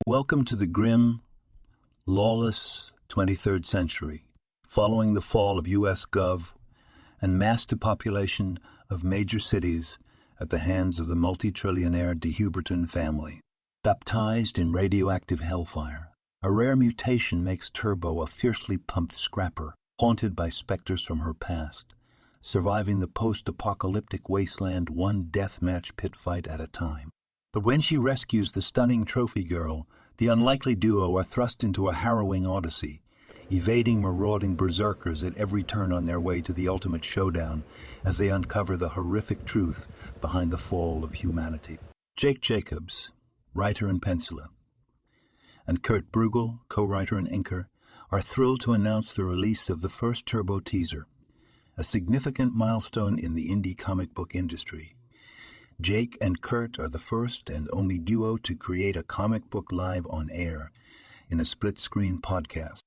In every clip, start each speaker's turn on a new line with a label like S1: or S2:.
S1: Welcome to the grim, lawless 23rd century, following the fall of U.S. Gov and mass depopulation of major cities at the hands of the multi-trillionaire de Huberton family. Baptized in radioactive hellfire, a rare mutation makes Turbo a fiercely pumped scrapper, haunted by specters from her past, surviving the post-apocalyptic wasteland one deathmatch pit fight at a time. But when she rescues the stunning trophy girl, the unlikely duo are thrust into a harrowing odyssey, evading marauding berserkers at every turn on their way to the ultimate showdown as they uncover the horrific truth behind the fall of humanity. Jake Jacobs, writer and penciler, and Kurt Bruegel, co-writer and inker, are thrilled to announce the release of the first Turbo teaser, a significant milestone in the indie comic book industry. Jake and Kurt are the first and only duo to create a comic book live on air in a split-screen podcast.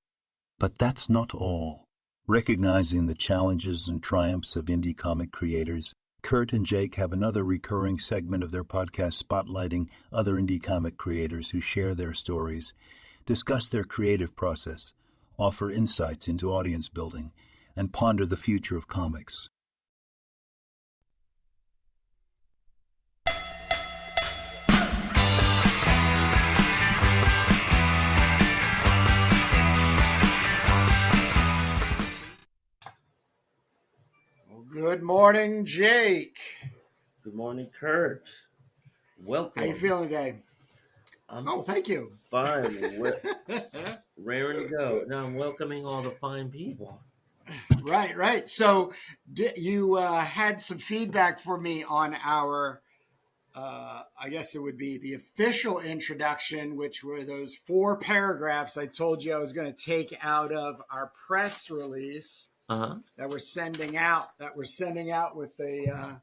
S1: But that's not all. Recognizing the challenges and triumphs of indie comic creators, Kurt and Jake have another recurring segment of their podcast spotlighting other indie comic creators who share their stories, discuss their creative process, offer insights into audience building, and ponder the future of comics.
S2: Good morning, Jake.
S3: Good morning, Kurt. Welcome.
S2: How you feeling today? Thank you.
S3: Fine. Raring to go. Now I'm welcoming all the fine people.
S2: Right. So you had some feedback for me on our, I guess it would be the official introduction, which were those 4 paragraphs I told you I was going to take out of our press release. That we're sending out with the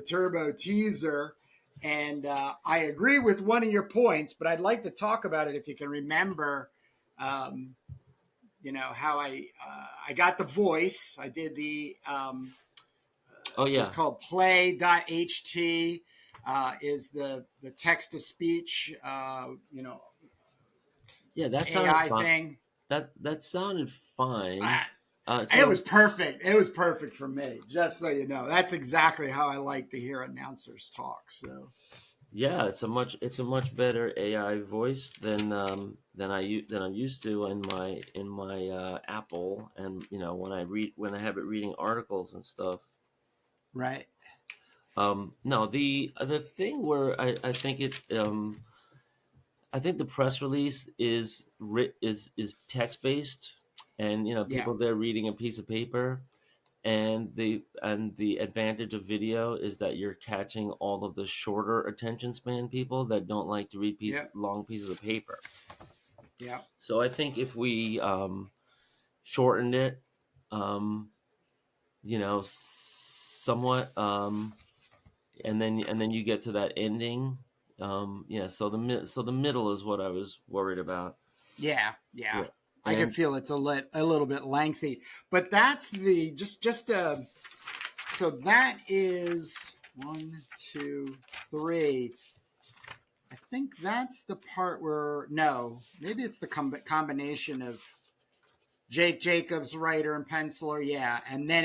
S2: Turbo teaser, and I agree with one of your points, but I'd like to talk about it if you can remember. How I got the voice. I did the it's called play.ht is the text to speech
S3: that
S2: AI
S3: fine.
S2: thing.
S3: That sounded fine.
S2: It was perfect. It was perfect for me. Just so you know, that's exactly how I like to hear announcers talk. So,
S3: yeah, it's a much better AI voice than I'm used to in my Apple, and when I have it reading articles and stuff.
S2: Right.
S3: No, the thing where I think it I think the press release is text based, and people there reading a piece of paper, and the advantage of video is that you're catching all of the shorter attention span people that don't like to read long pieces of paper.
S2: Yeah.
S3: So I think if we shortened it, somewhat, and then you get to that ending. So the middle is what I was worried about.
S2: Yeah. I can feel it's a little bit lengthy, but that's the so that is 1, 2, 3. I think that's the part where maybe it's the combination of Jake Jacobs, writer and penciler, and then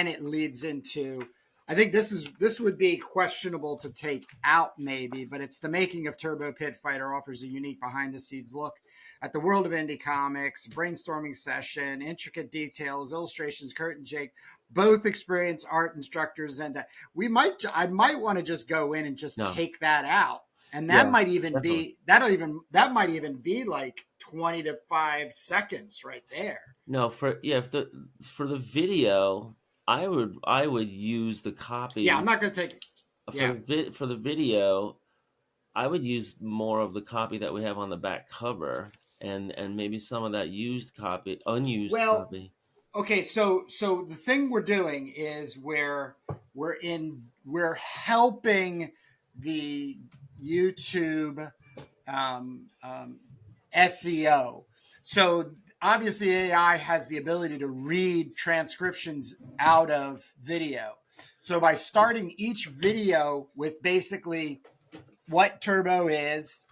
S2: it leads into. I think this would be questionable to take out maybe, but it's the making of Turbo Pit Fighter offers a unique behind-the-scenes look at the world of indie comics, brainstorming session, intricate details, illustrations. Kurt and Jake both experienced art instructors, and that I might want to just go in and just take that out, and that might even be like 20 to 5 seconds right there.
S3: No, for the video, I would use the copy.
S2: Yeah, I'm not going to take it.
S3: For the video, I would use more of the copy that we have on the back cover, and maybe some of that unused copy.
S2: Okay, so the thing we're doing is we're helping the YouTube SEO. So obviously AI has the ability to read transcriptions out of video. So by starting each video with basically what Turbo is,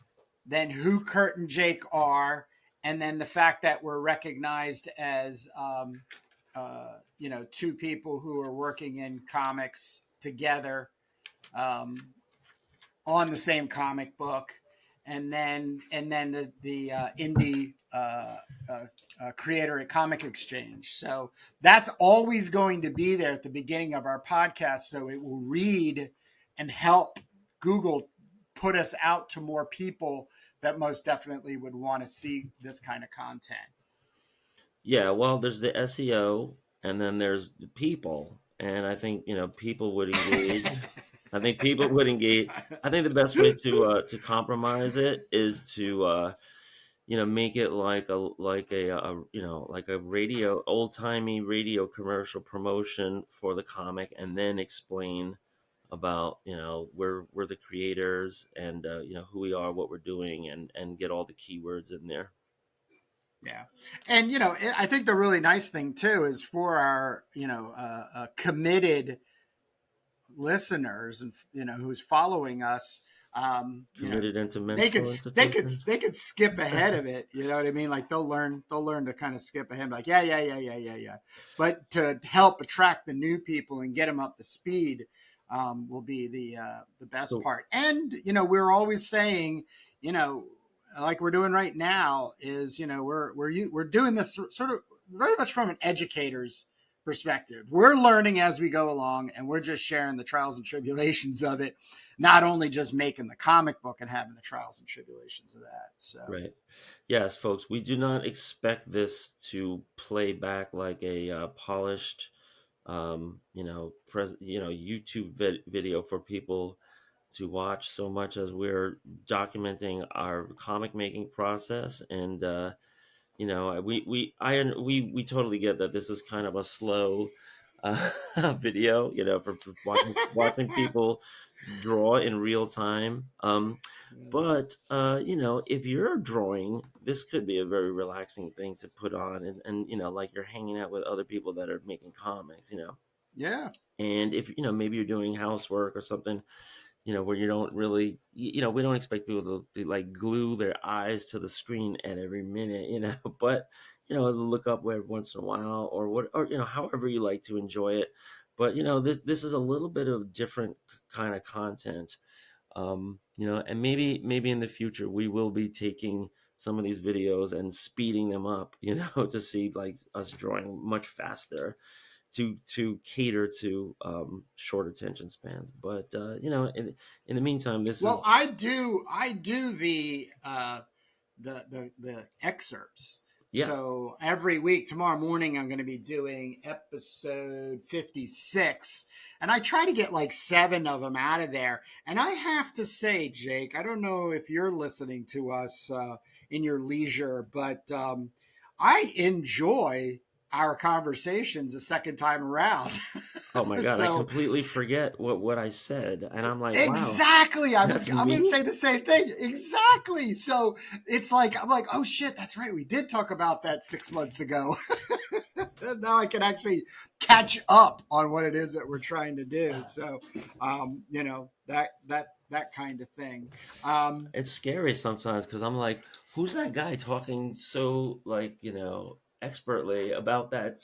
S2: then who Kurt and Jake are, and then the fact that we're recognized as, two people who are working in comics together on the same comic book, and then the indie creator at Comic Exchange. So that's always going to be there at the beginning of our podcast. So it will read and help Google put us out to more people that most definitely would want to see this kind of content.
S3: Yeah, well, there's the SEO, and then there's the people, and I think people would engage. I think people would engage. I think the best way to compromise it is to make it like a radio, old timey radio commercial promotion for the comic, and then explain about we're the creators, and who we are, what we're doing, and get all the keywords in there.
S2: Yeah. And, I think the really nice thing too is for our, committed listeners and, who's following us,
S3: Committed into
S2: they could
S3: institutions.
S2: skip ahead of it. You know what I mean? Like they'll learn to kind of skip ahead. Like, yeah. But to help attract the new people and get them up to speed, will be the best part. And, we're always saying, like we're doing right now is, we're doing this sort of very much from an educator's perspective. We're learning as we go along, and we're just sharing the trials and tribulations of it, not only just making the comic book and having the trials and tribulations of that. So
S3: Right. Yes, folks, we do not expect this to play back like a polished, YouTube video for people to watch, so much as we're documenting our comic making process. And we totally get that this is kind of a slow video, for watching people draw in real time. But if you're drawing, this could be a very relaxing thing to put on, and like you're hanging out with other people that are making comics.
S2: yeah.
S3: And if maybe you're doing housework or something, where you don't really, we don't expect people to be like glue their eyes to the screen at every minute, but look up every once in a while, or however you like to enjoy it. But this is a little bit of different kind of content, and maybe in the future we will be taking some of these videos and speeding them up, to see like us drawing much faster, to cater to short attention spans. But in the meantime, this is
S2: I do the excerpts.
S3: yeah.
S2: So every week, tomorrow morning, I'm going to be doing episode 56. And I try to get like 7 of them out of there. And I have to say, Jake, I don't know if you're listening to us in your leisure, but I enjoy our conversations a second time around.
S3: Oh my God, I completely forget what I said. And I'm like,
S2: exactly.
S3: wow,
S2: I'm going to say the same thing. Exactly. So it's like, I'm like, oh shit, that's right. We did talk about that 6 months ago. Now I can actually catch up on what it is that we're trying to do. So, that kind of thing.
S3: It's scary sometimes because I'm like, who's that guy talking so like, expertly about that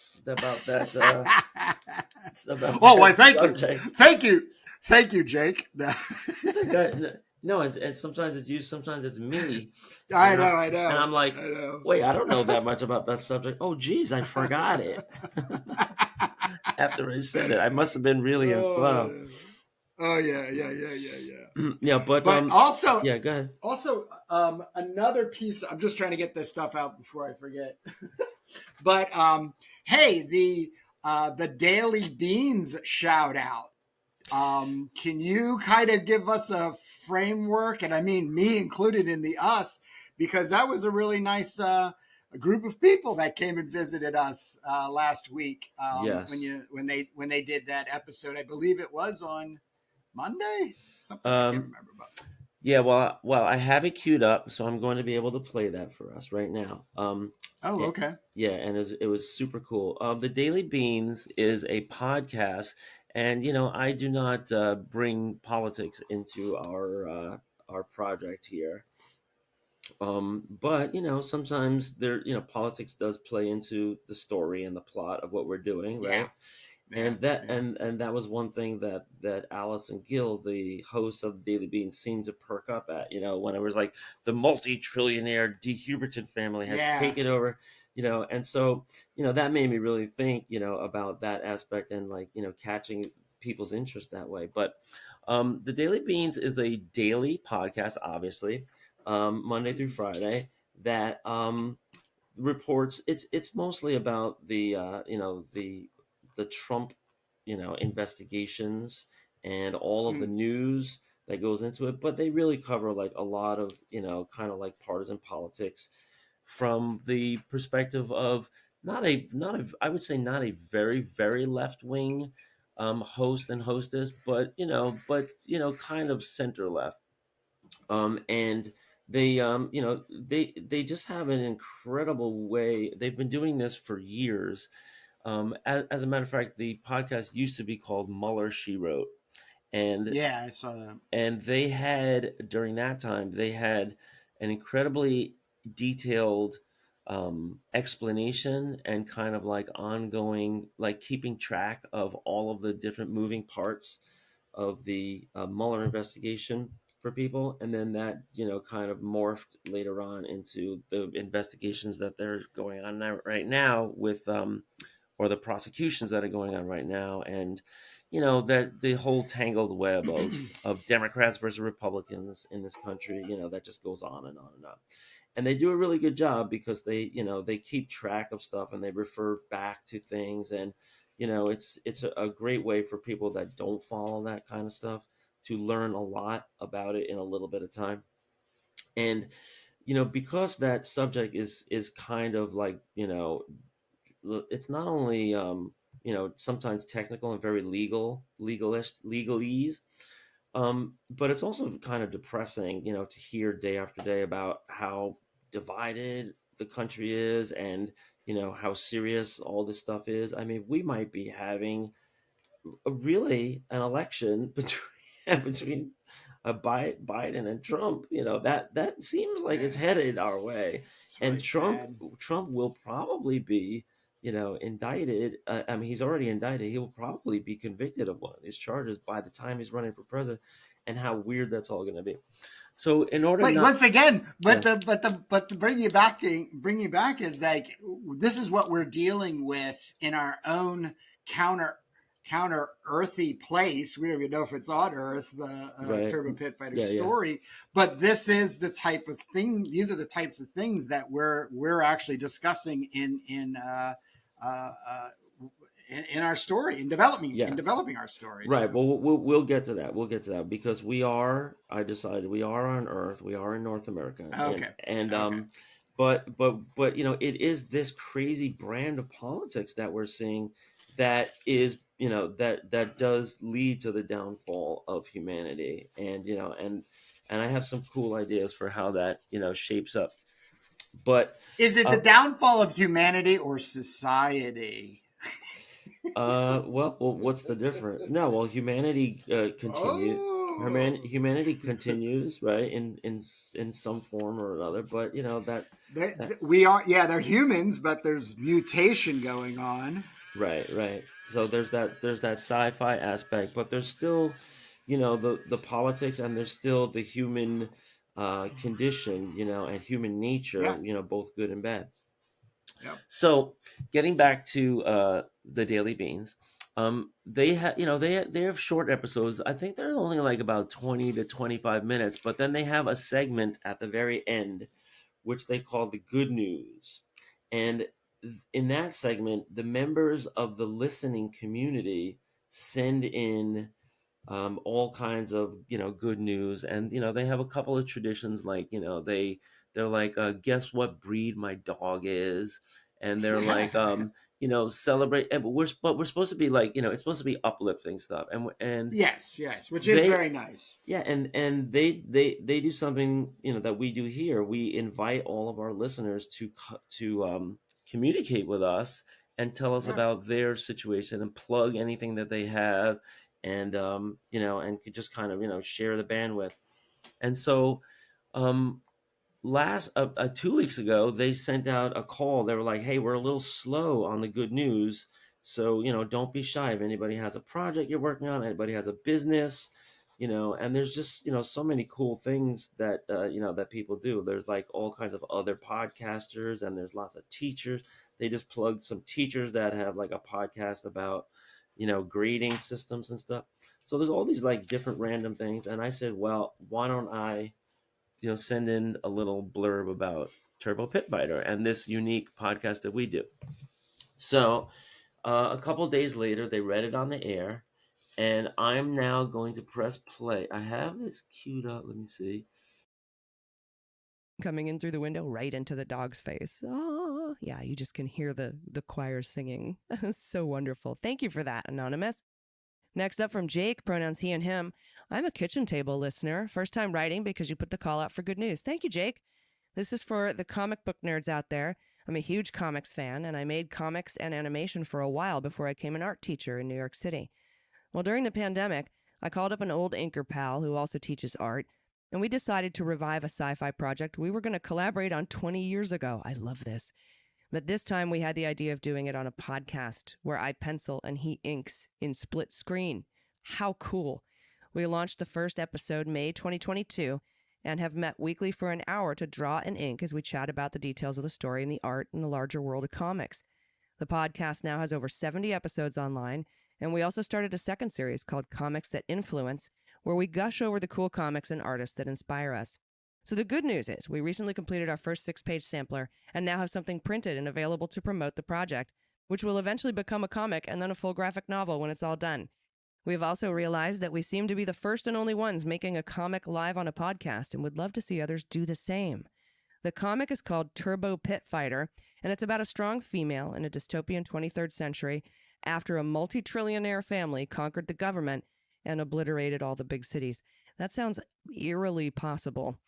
S2: oh, well, thank you, Jake.
S3: Who's that guy? No, and sometimes it's you, sometimes it's me.
S2: I know.
S3: And I'm like, wait, I don't know that much about that subject. Oh, geez, I forgot it. After I said it, I must have been really in flow.
S2: Oh yeah.
S3: Yeah, but
S2: also,
S3: yeah, go ahead.
S2: Also, another piece. I'm just trying to get this stuff out before I forget. But hey, the Daily Beans shout out. Can you kind of give us a framework, and I mean me included in the us, because that was a really nice a group of people that came and visited us last week.
S3: Yes.
S2: when they did that episode, I believe it was on Monday. Something I can't remember about.
S3: Yeah, well, I have it queued up, so I'm going to be able to play that for us right now.
S2: Oh, okay.
S3: Yeah, and it was super cool. The Daily Beans is a podcast, and I do not bring politics into our project here. But sometimes politics does play into the story and the plot of what we're doing,
S2: Yeah.
S3: right? And that was one thing that Allison Gill, the host of the Daily Beans, seemed to perk up at. When it was like the multi-trillionaire D. Huberton family has taken over, and so that made me really think about that aspect and like catching people's interest that way. But the Daily Beans is a daily podcast, obviously, Monday through Friday, that reports. It's mostly about the Trump investigations and all of the news that goes into it, but they really cover like a lot of kind of like partisan politics from the perspective of not a I would say not a very very left wing host and hostess, but kind of center left. And they just have an incredible way. They've been doing this for years. As a matter of fact, the podcast used to be called Mueller She Wrote, and
S2: I saw that.
S3: and they had during that time they had an incredibly detailed explanation and kind of like ongoing, like keeping track of all of the different moving parts of the Mueller investigation for people, and then that kind of morphed later on into the investigations that they're going on now, right now with or the prosecutions that are going on right now, and that the whole tangled web of Democrats versus Republicans in this country, that just goes on and on and on. And they do a really good job because they keep track of stuff and they refer back to things, and it's a great way for people that don't follow that kind of stuff to learn a lot about it in a little bit of time. And because that subject is kind of like it's not only sometimes technical and very legalese, but it's also kind of depressing to hear day after day about how divided the country is, and how serious all this stuff is. I mean, we might be having really an election between Biden and Trump. That seems like it's headed our way,
S2: It's
S3: and
S2: really sad.
S3: Trump will probably be indicted. I mean, he's already indicted. He will probably be convicted of one of these charges by the time he's running for president. And how weird that's all going to be. So in order
S2: But
S3: not,
S2: once again,
S3: yeah,
S2: the bring you back is like, this is what we're dealing with in our own counter earthy place. We don't even know if it's on Earth, the
S3: right,
S2: Turbo Pit Fighter
S3: yeah, yeah,
S2: story. But this is the type of thing. These are the types of things that we're actually discussing in our story, in
S3: yeah.
S2: developing our story.
S3: Right.
S2: So.
S3: Well, we'll get to that. We'll get to that because I decided we are on Earth. We are in North America,
S2: Okay.
S3: and
S2: Okay.
S3: but it is this crazy brand of politics that we're seeing that is that does lead to the downfall of humanity, and and I have some cool ideas for how that shapes up. But
S2: Is it the
S3: uh,
S2: downfall of humanity or society?
S3: well, what's the difference? No, well, humanity continues.
S2: Oh,
S3: Humanity continues, right, in some form or another. But that
S2: we are. Yeah, they're humans, but there's mutation going on.
S3: right, right. So there's that sci-fi aspect, but there's still, the politics, and there's still the human condition, and human
S2: Yeah.
S3: nature, both good and bad.
S2: Yep.
S3: So, getting back to the Daily Beans, they have they have short episodes. I think they're only like about 20 to 25 minutes, but then they have a segment at the very end, which they call the Good News, and in that segment, the members of the listening community send in all kinds of good news, and they have a couple of traditions, like they're like, guess what breed my dog is, and they're like celebrate, but we're supposed to be like, it's supposed to be uplifting stuff, and
S2: Yes. Yes. Which is
S3: they
S2: very nice.
S3: yeah, and they do something that we do here. We invite all of our listeners to communicate with us and tell us
S2: Yeah.
S3: about their situation and plug anything that they have, and and could just kind of share the bandwidth. And so, um, last 2 weeks ago, they sent out a call. They were like, "Hey, we're a little slow on the good news, so don't be shy. If anybody has a project you're working on, anybody has a business, and there's just so many cool things that that people do. There's like all kinds of other podcasters, and there's lots of teachers. They just plugged some teachers that have like a podcast about grading systems and stuff. So there's all these like different random things, and I said, well, why don't I send in a little blurb about Turbo Pit Fighter and this unique podcast that we do. So a couple of days later, they read it on the air, and I'm now going to press play. I have this queued up. Let me see.
S4: Coming in through the window right into the dog's face. Oh, yeah, you just can hear the choir singing. So wonderful. Thank you for that, Anonymous. Next up from Jake, pronouns he and him. I'm a kitchen table listener. First time writing because you put the call out for good news. Thank you, Jake. This is for the comic book nerds out there. I'm a huge comics fan, and I made comics and animation for a while before I became an art teacher in New York City. Well, during the pandemic, I called up an old inker pal who also teaches art, and we decided to revive a sci-fi project we were going to collaborate on 20 years ago. I love this. But this time we had the idea of doing it on a podcast where I pencil and he inks in split screen. How cool. We launched the first episode May 2022 and have met weekly for an hour to draw and ink as we chat about the details of the story and the art and the larger world of comics. The podcast now has over 70 episodes online, and we also started a second series called Comics That Influence, where we gush over the cool comics and artists that inspire us. So the good news is we recently completed our first 6-page sampler and now have something printed and available to promote the project, which will eventually become a comic and then a full graphic novel when it's all done. We've also realized that we seem to be the first and only ones making a comic live on a podcast and would love to see others do the same. The comic is called Turbo Pit Fighter, and it's about a strong female in a dystopian 23rd century after a multi-trillionaire family conquered the government and obliterated all the big cities. That sounds eerily possible.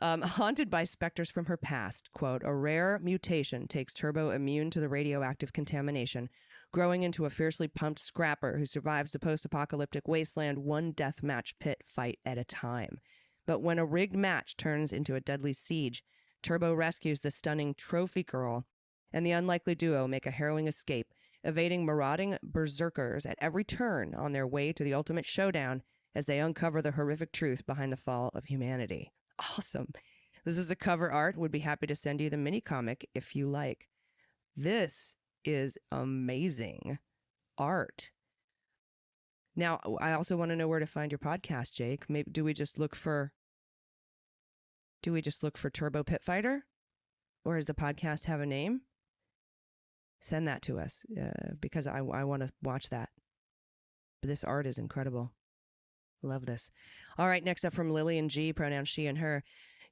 S4: Haunted by specters from her past, quote, a rare mutation takes Turbo immune to the radioactive contamination, growing into a fiercely pumped scrapper who survives the post-apocalyptic wasteland one deathmatch pit fight at a time. But when a rigged match turns into a deadly siege, Turbo rescues the stunning trophy girl, and the unlikely duo make a harrowing escape, evading marauding berserkers at every turn on their way to the ultimate showdown as they uncover the horrific truth behind the fall of humanity. Awesome. This is a cover art. Would be happy to send you the mini comic if you like. This is amazing art. Now, I also want to know where to find your podcast, Jake. Maybe do we just look for Turbo Pit Fighter? Or does the podcast have a name? Send that to us because I want to watch that. But this art is incredible. Love this. All right, next up from Lillian G, pronouns she and her.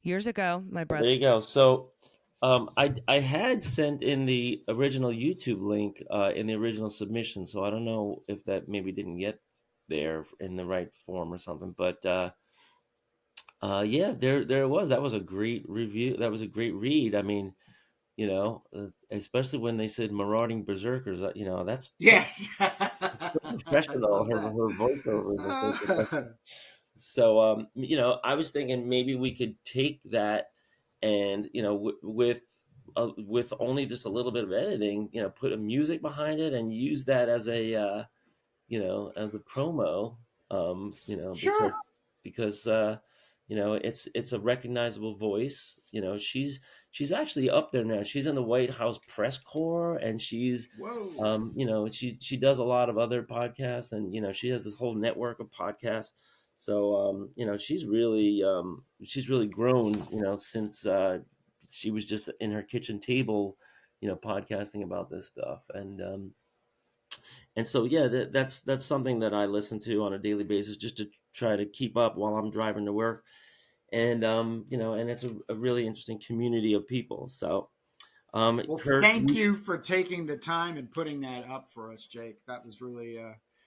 S4: Years ago, my brother...
S3: There you go. So I had sent in the original YouTube link in the original submission, so I don't know if that maybe didn't get there in the right form or something. But yeah, there it was. That was a great review. That was a great read. I mean, especially when they said marauding berserkers, that's
S2: yes,
S3: professional. Her voiceover was so professional. So I was thinking maybe we could take that and with only just a little bit of editing, put a music behind it and use that as a as a promo,
S2: sure.
S3: because it's a recognizable voice. She's actually up there now. She's in the White House press corps, and she's she does a lot of other podcasts, and she has this whole network of podcasts. So she's really grown since she was just in her kitchen table podcasting about this stuff. And so yeah, that's something that I listen to on a daily basis just to try to keep up while I'm driving to work. And and it's a really interesting community of people. So
S2: well,
S3: Kurt,
S2: thank you for taking the time and putting that up for us, Jake. That was really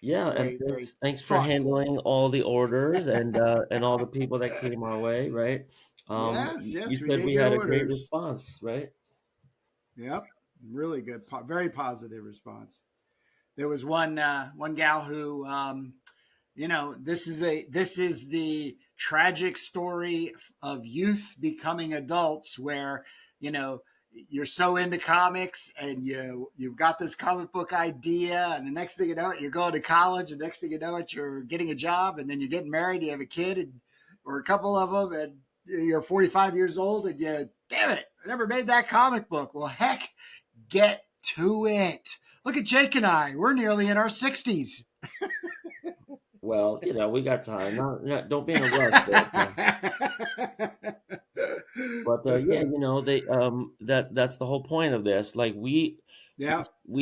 S3: yeah,
S2: very,
S3: and
S2: very
S3: thanks for
S2: thoughtful.
S3: handling all the orders and all the people that came our way, right?
S2: Yes,
S3: You
S2: we
S3: said
S2: get
S3: we
S2: good
S3: had a great
S2: orders.
S3: response, right?
S2: Yep, really good, very positive response. There was one gal who this is the tragic story of youth becoming adults, where you're so into comics and you've got this comic book idea, and the next thing you know it, you're going to college, and next thing you know it, you're getting a job, and then you're getting married, you have a kid, or a couple of them, and you're 45 years old, and damn it, I never made that comic book. Well, heck, get to it. Look at Jake and I. We're nearly in our 60s.
S3: Well, we got time. Don't be in a rush. But yeah, that's the whole point of this. Like we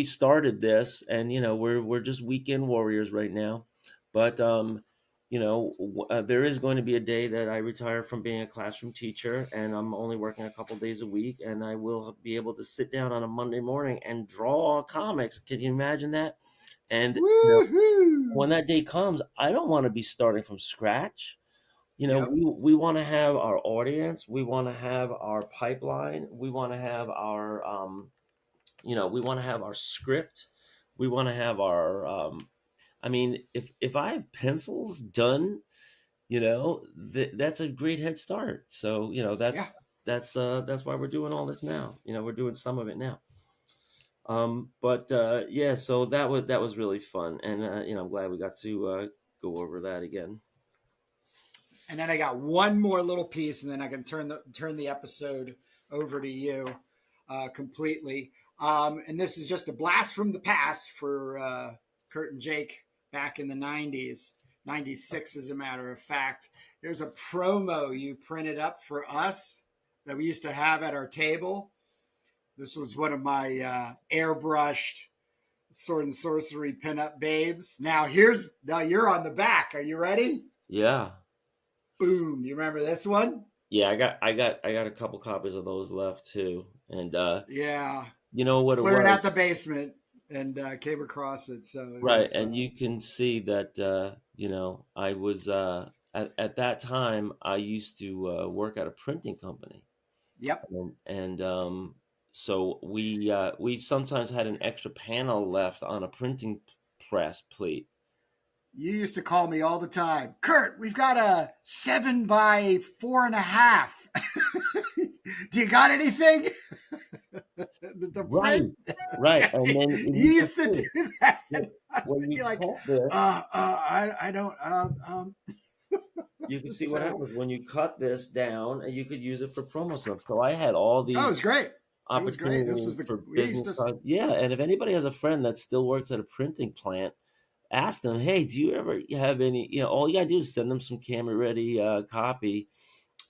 S3: started this, and we're just weekend warriors right now. But there is going to be a day that I retire from being a classroom teacher, and I'm only working a couple days a week, and I will be able to sit down on a Monday morning and draw comics. Can you imagine that? And when that day comes, I don't want to be starting from scratch. We want to have our audience, we want to have our pipeline, we want to have our we want to have our script, we want to have our if I have pencils done, that's a great head start. So that's why we're doing all this now. We're doing some of it now. But yeah, so that was really fun, and I'm glad we got to go over that again.
S2: And then I got one more little piece, and then I can turn the episode over to you completely. And this is just a blast from the past for Kurt and Jake back in the 90s, 96 as a matter of fact. There's a promo you printed up for us that we used to have at our table. This was one of my airbrushed sword and sorcery pinup babes. Now you're on the back. Are you ready?
S3: Yeah.
S2: Boom. You remember this one?
S3: Yeah, I got a couple copies of those left too. And
S2: yeah.
S3: You know what
S2: clearing
S3: it was?
S2: out the basement and came across it. So
S3: right, and you can see that I was at that time I used to work at a printing company.
S2: Yep.
S3: And so we sometimes had an extra panel left on a printing press plate.
S2: You used to call me all the time, Kurt, we've got a 7 by 4.5. Do you got anything?
S3: Right. And then
S2: you used to do that.
S3: When you
S2: like,
S3: this,
S2: I don't.
S3: You can see what happens when you cut this down, and you could use it for promo stuff. So I had all these.
S2: Oh, it was great.
S3: Opportunities for business. Yeah, and if anybody has a friend that still works at a printing plant, ask them, hey, do you ever have any, all you gotta do is send them some camera ready copy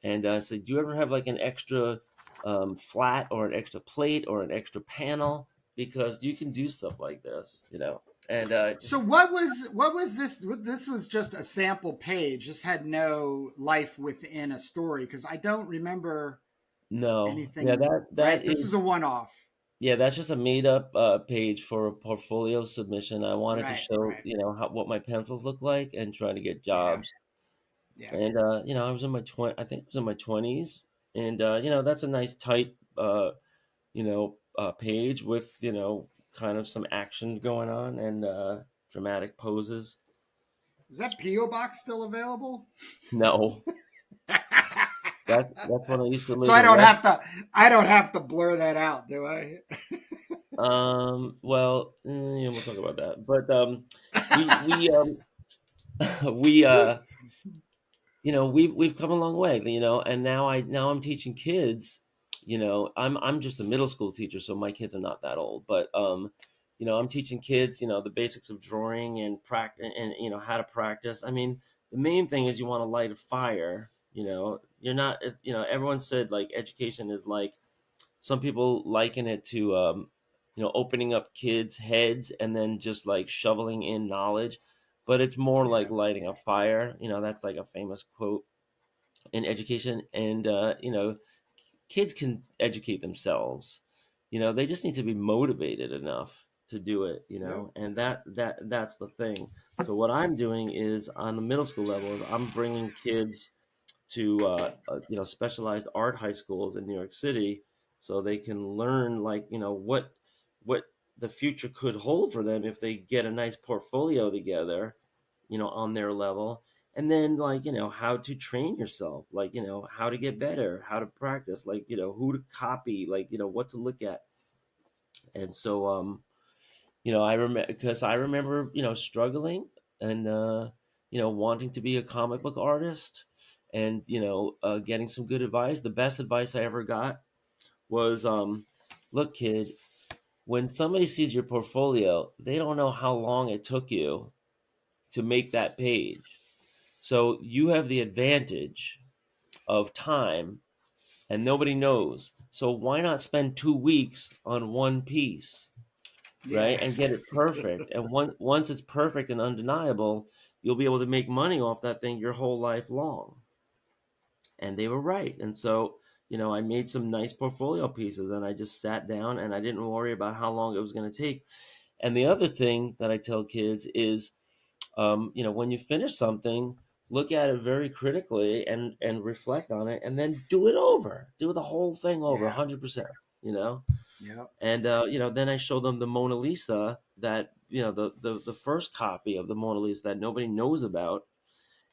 S3: and say, do you ever have like an extra flat or an extra plate or an extra panel? Because you can do stuff like this, And
S2: so what was this? This was just a sample page. This had no life within a story, because I don't remember anything.
S3: Yeah, that
S2: this is a one-off.
S3: Yeah, that's just a made-up page for a portfolio submission. I wanted to show, what my pencils look like and try to get jobs.
S2: Yeah.
S3: And I was in my I think I was in my 20s, and that's a nice tight page with kind of some action going on and dramatic poses.
S2: Is that P.O. Box still available?
S3: No. That's when I used to live.
S2: So I don't have to blur that out, do I?
S3: Well, we'll talk about that. But we've come a long way, and now I'm teaching kids. I'm just a middle school teacher, so my kids are not that old. But I'm teaching kids, the basics of drawing and practice, and how to practice. I mean, the main thing is you want to light a fire. You're not. Everyone said like education is like. Some people liken it to opening up kids' heads and then just like shoveling in knowledge, but it's more like lighting a fire. That's like a famous quote in education. And kids can educate themselves. They just need to be motivated enough to do it. And that's the thing. So what I'm doing is on the middle school level, I'm bringing kids to specialized art high schools in New York City, so they can learn what the future could hold for them if they get a nice portfolio together, on their level. And then, like, how to train yourself, like, how to get better, how to practice, like, who to copy, like, what to look at. And so, I remember, because I remember, struggling and, wanting to be a comic book artist and, getting some good advice. The best advice I ever got was, look, kid, when somebody sees your portfolio, they don't know how long it took you to make that page. So you have the advantage of time and nobody knows. So why not spend 2 weeks on one piece,
S2: Yeah.
S3: right? And get it perfect. And once it's perfect and undeniable, you'll be able to make money off that thing your whole life long. And they were right. And so, I made some nice portfolio pieces and I just sat down and I didn't worry about how long it was going to take. And the other thing that I tell kids is, when you finish something, look at it very critically and reflect on it, and then do it over, do the whole thing over,
S2: Yeah.
S3: 100%.
S2: Yep.
S3: And then I show them the Mona Lisa, that the first copy of the Mona Lisa that nobody knows about,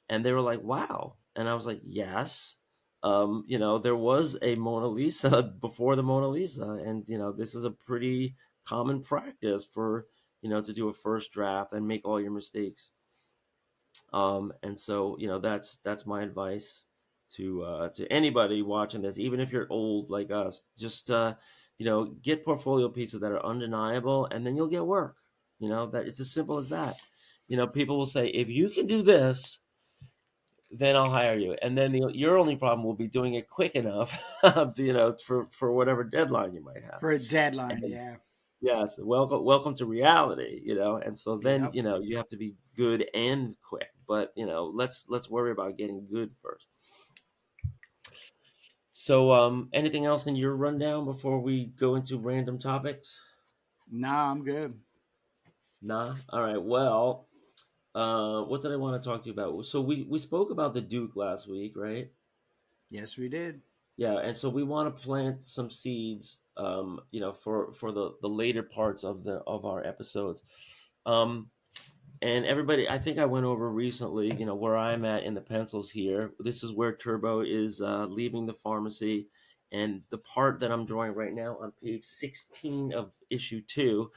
S3: and they were like, "Wow!" And I was like, "Yes." There was a Mona Lisa before the Mona Lisa, and this is a pretty common practice for to do a first draft and make all your mistakes. And so, that's my advice to anybody watching this, even if you're old like us. Just get portfolio pieces that are undeniable, and then you'll get work. That it's as simple as that. People will say, if you can do this, then I'll hire you, and then your only problem will be doing it quick enough, for whatever deadline you might have.
S2: For a deadline.
S3: And
S2: Yeah.
S3: yes, welcome to reality, and so then,
S2: Yep.
S3: you have to be good and quick, but let's worry about getting good first. So, anything else in your rundown before we go into random topics?
S2: Nah, I'm good.
S3: Nah. All right. Well, what did I want to talk to you about? So we spoke about the Duke last week, right?
S2: Yes, we did.
S3: Yeah, and so we want to plant some seeds, for the later parts of our episodes. Um, And everybody, I think I went over recently, where I'm at in the pencils here. This is where Turbo is leaving the pharmacy. And the part that I'm drawing right now on page 16 of issue 2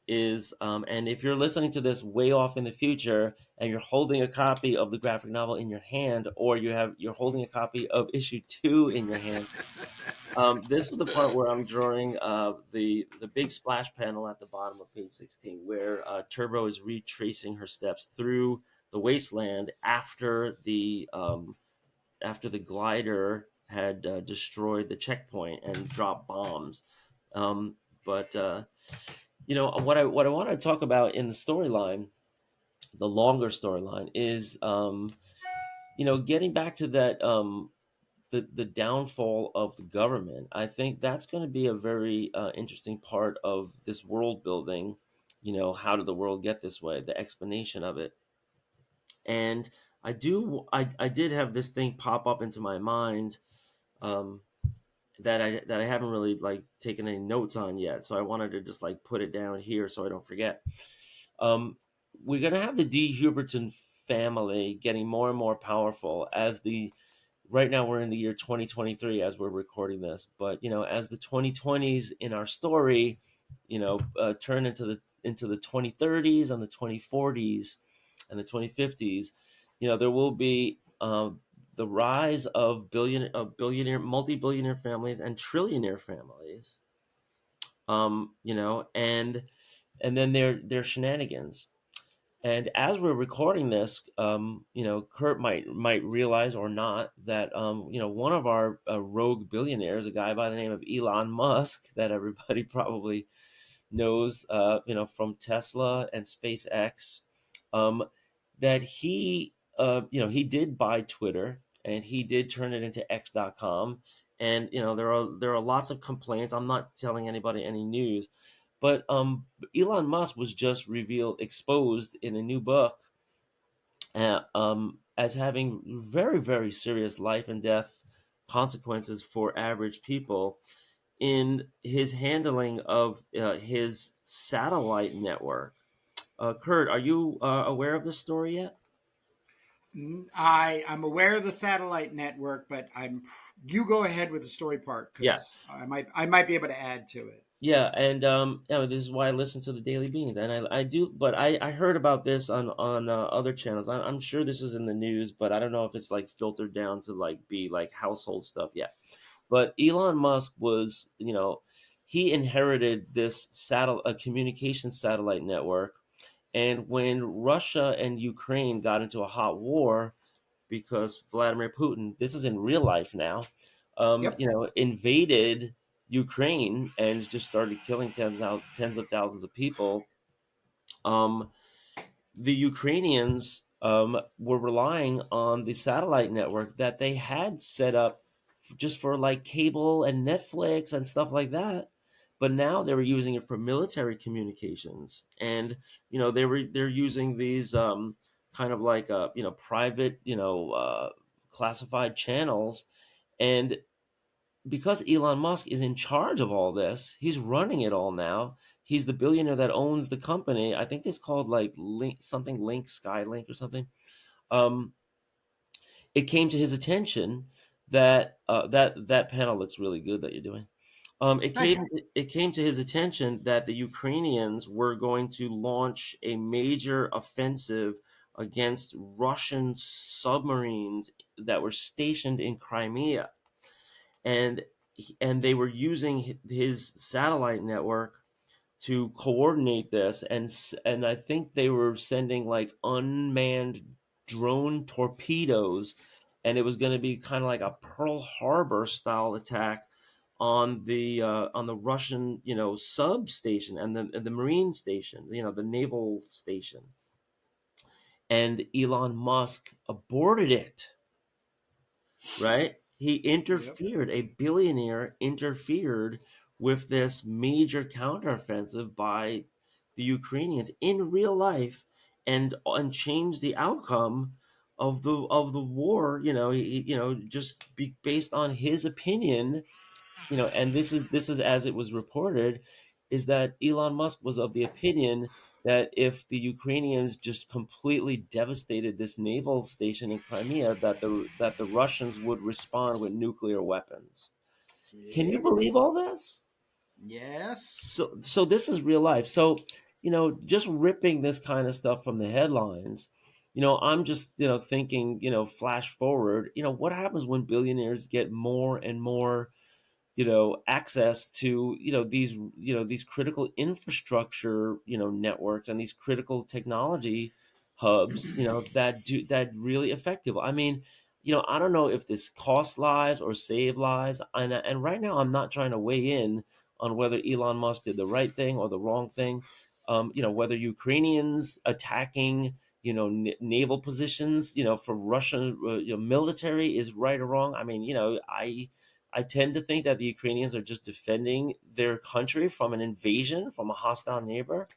S3: is, and if you're listening to this way off in the future and you're holding a copy of the graphic novel in your hand, or you're holding a copy of issue 2 in your hand, this is the part where I'm drawing the big splash panel at the bottom of page 16, where Turbo is retracing her steps through the wasteland after the glider had destroyed the checkpoint and dropped bombs. But what I want to talk about in the storyline, the longer storyline, is getting back to that. The downfall of the government. I think that's going to be a very interesting part of this world building. How did the world get this way? The explanation of it. And I did have this thing pop up into my mind, um, that I haven't really like taken any notes on yet. So I wanted to just like put it down here so I don't forget. Um, we're gonna have the D. Huberton family getting more and more powerful as the right now we're in the year 2023 as we're recording this, but as the 2020s in our story turn into the 2030s and the 2040s and the 2050s, there will be the rise of billionaire multi-billionaire families and trillionaire families, and then their shenanigans. And as we're recording this, Kurt might realize or not that one of our rogue billionaires, a guy by the name of Elon Musk, that everybody probably knows, from Tesla and SpaceX, that he did buy Twitter and he did turn it into X.com. And there are lots of complaints. I'm not telling anybody any news, but Elon Musk was just exposed in a new book, as having very, very serious life and death consequences for average people in his handling of his satellite network. Kurt, are you aware of this story yet?
S2: I'm aware of the satellite network, but you go ahead with the story part
S3: Yeah.
S2: because I might be able to add to it.
S3: Yeah, and this is why I listen to the Daily Beans, and I do, but I heard about this on other channels. I'm sure this is in the news, but I don't know if it's like filtered down to like be like household stuff yet. But Elon Musk was, he inherited this a communication satellite network, and when Russia and Ukraine got into a hot war, because Vladimir Putin, this is in real life now,
S2: Yep.
S3: invaded Ukraine and just started killing tens of thousands of people. Um, the Ukrainians were relying on the satellite network that they had set up just for like cable and Netflix and stuff like that. But now they were using it for military communications, and they're using these kind of like private classified channels, and because Elon Musk is in charge of all this, he's running it all now. He's the billionaire that owns the company. I think it's called like Link Skylink or something. Um, it came to his attention that that panel looks really good that you're doing. It
S2: Thank you.
S3: came to his attention that the Ukrainians were going to launch a major offensive against Russian submarines that were stationed in Crimea, and they were using his satellite network to coordinate this, and I think they were sending like unmanned drone torpedoes, and it was going to be kind of like a Pearl Harbor style attack on the Russian substation and the marine station, the naval station, and Elon Musk aborted it. Right? He
S2: Yep.
S3: interfered, a billionaire interfered with this major counteroffensive by the Ukrainians in real life, and changed the outcome of the war. Just based on his opinion. And this is as it was reported, is that Elon Musk was of the opinion that if the Ukrainians just completely devastated this naval station in Crimea, that the Russians would respond with nuclear weapons. Can you
S2: Yep.
S3: believe all this?
S2: Yes.
S3: So this is real life. So, just ripping this kind of stuff from the headlines, I'm just, thinking, flash forward, what happens when billionaires get more and more access to these critical infrastructure networks, and these critical technology hubs that really affect people. I mean, I don't know if this costs lives or save lives, and right now I'm not trying to weigh in on whether Elon Musk did the right thing or the wrong thing. Whether Ukrainians attacking naval positions for Russian military is right or wrong. I mean, I tend to think that the Ukrainians are just defending their country from an invasion from a hostile neighbor.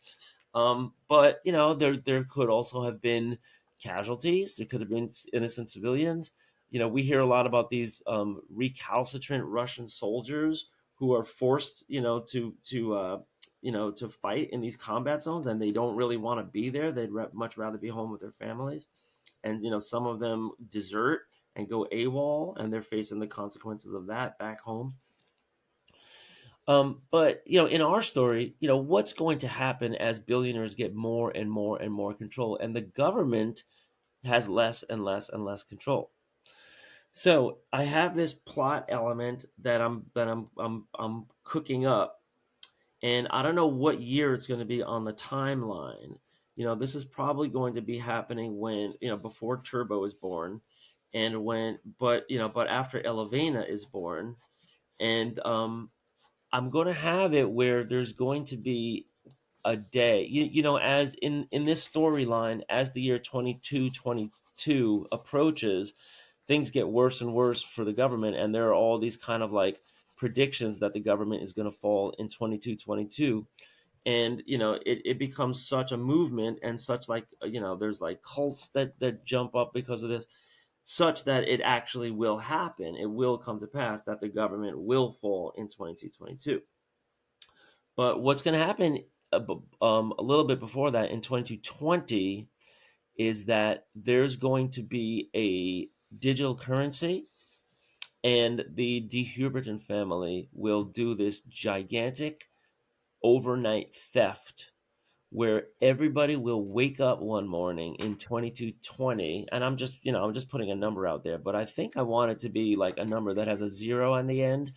S3: But there could also have been casualties. There could have been innocent civilians. We hear a lot about these recalcitrant Russian soldiers who are forced, to fight in these combat zones, and they don't really want to be there. They'd much rather be home with their families, and some of them desert and go AWOL, and they're facing the consequences of that back home. But in our story, what's going to happen as billionaires get more and more and more control, and the government has less and less and less control. So I have this plot element that I'm cooking up, and I don't know what year it's going to be on the timeline. This is probably going to be happening when before Turbo is born, and but after Elevena is born, and I'm going to have it where there's going to be a day, as in this storyline, as the year 2222 approaches, things get worse and worse for the government, and there are all these kind of like predictions that the government is going to fall in 2222. And it becomes such a movement, and such like there's like cults that jump up because of this, such that it actually will happen. It will come to pass that the government will fall in 2222. But what's going to happen a little bit before that, in 2020, is that there's going to be a digital currency, and the de Huberton family will do this gigantic overnight theft where everybody will wake up one morning in 2220, and I'm just putting a number out there, but I think I want it to be like a number that has a zero on the end,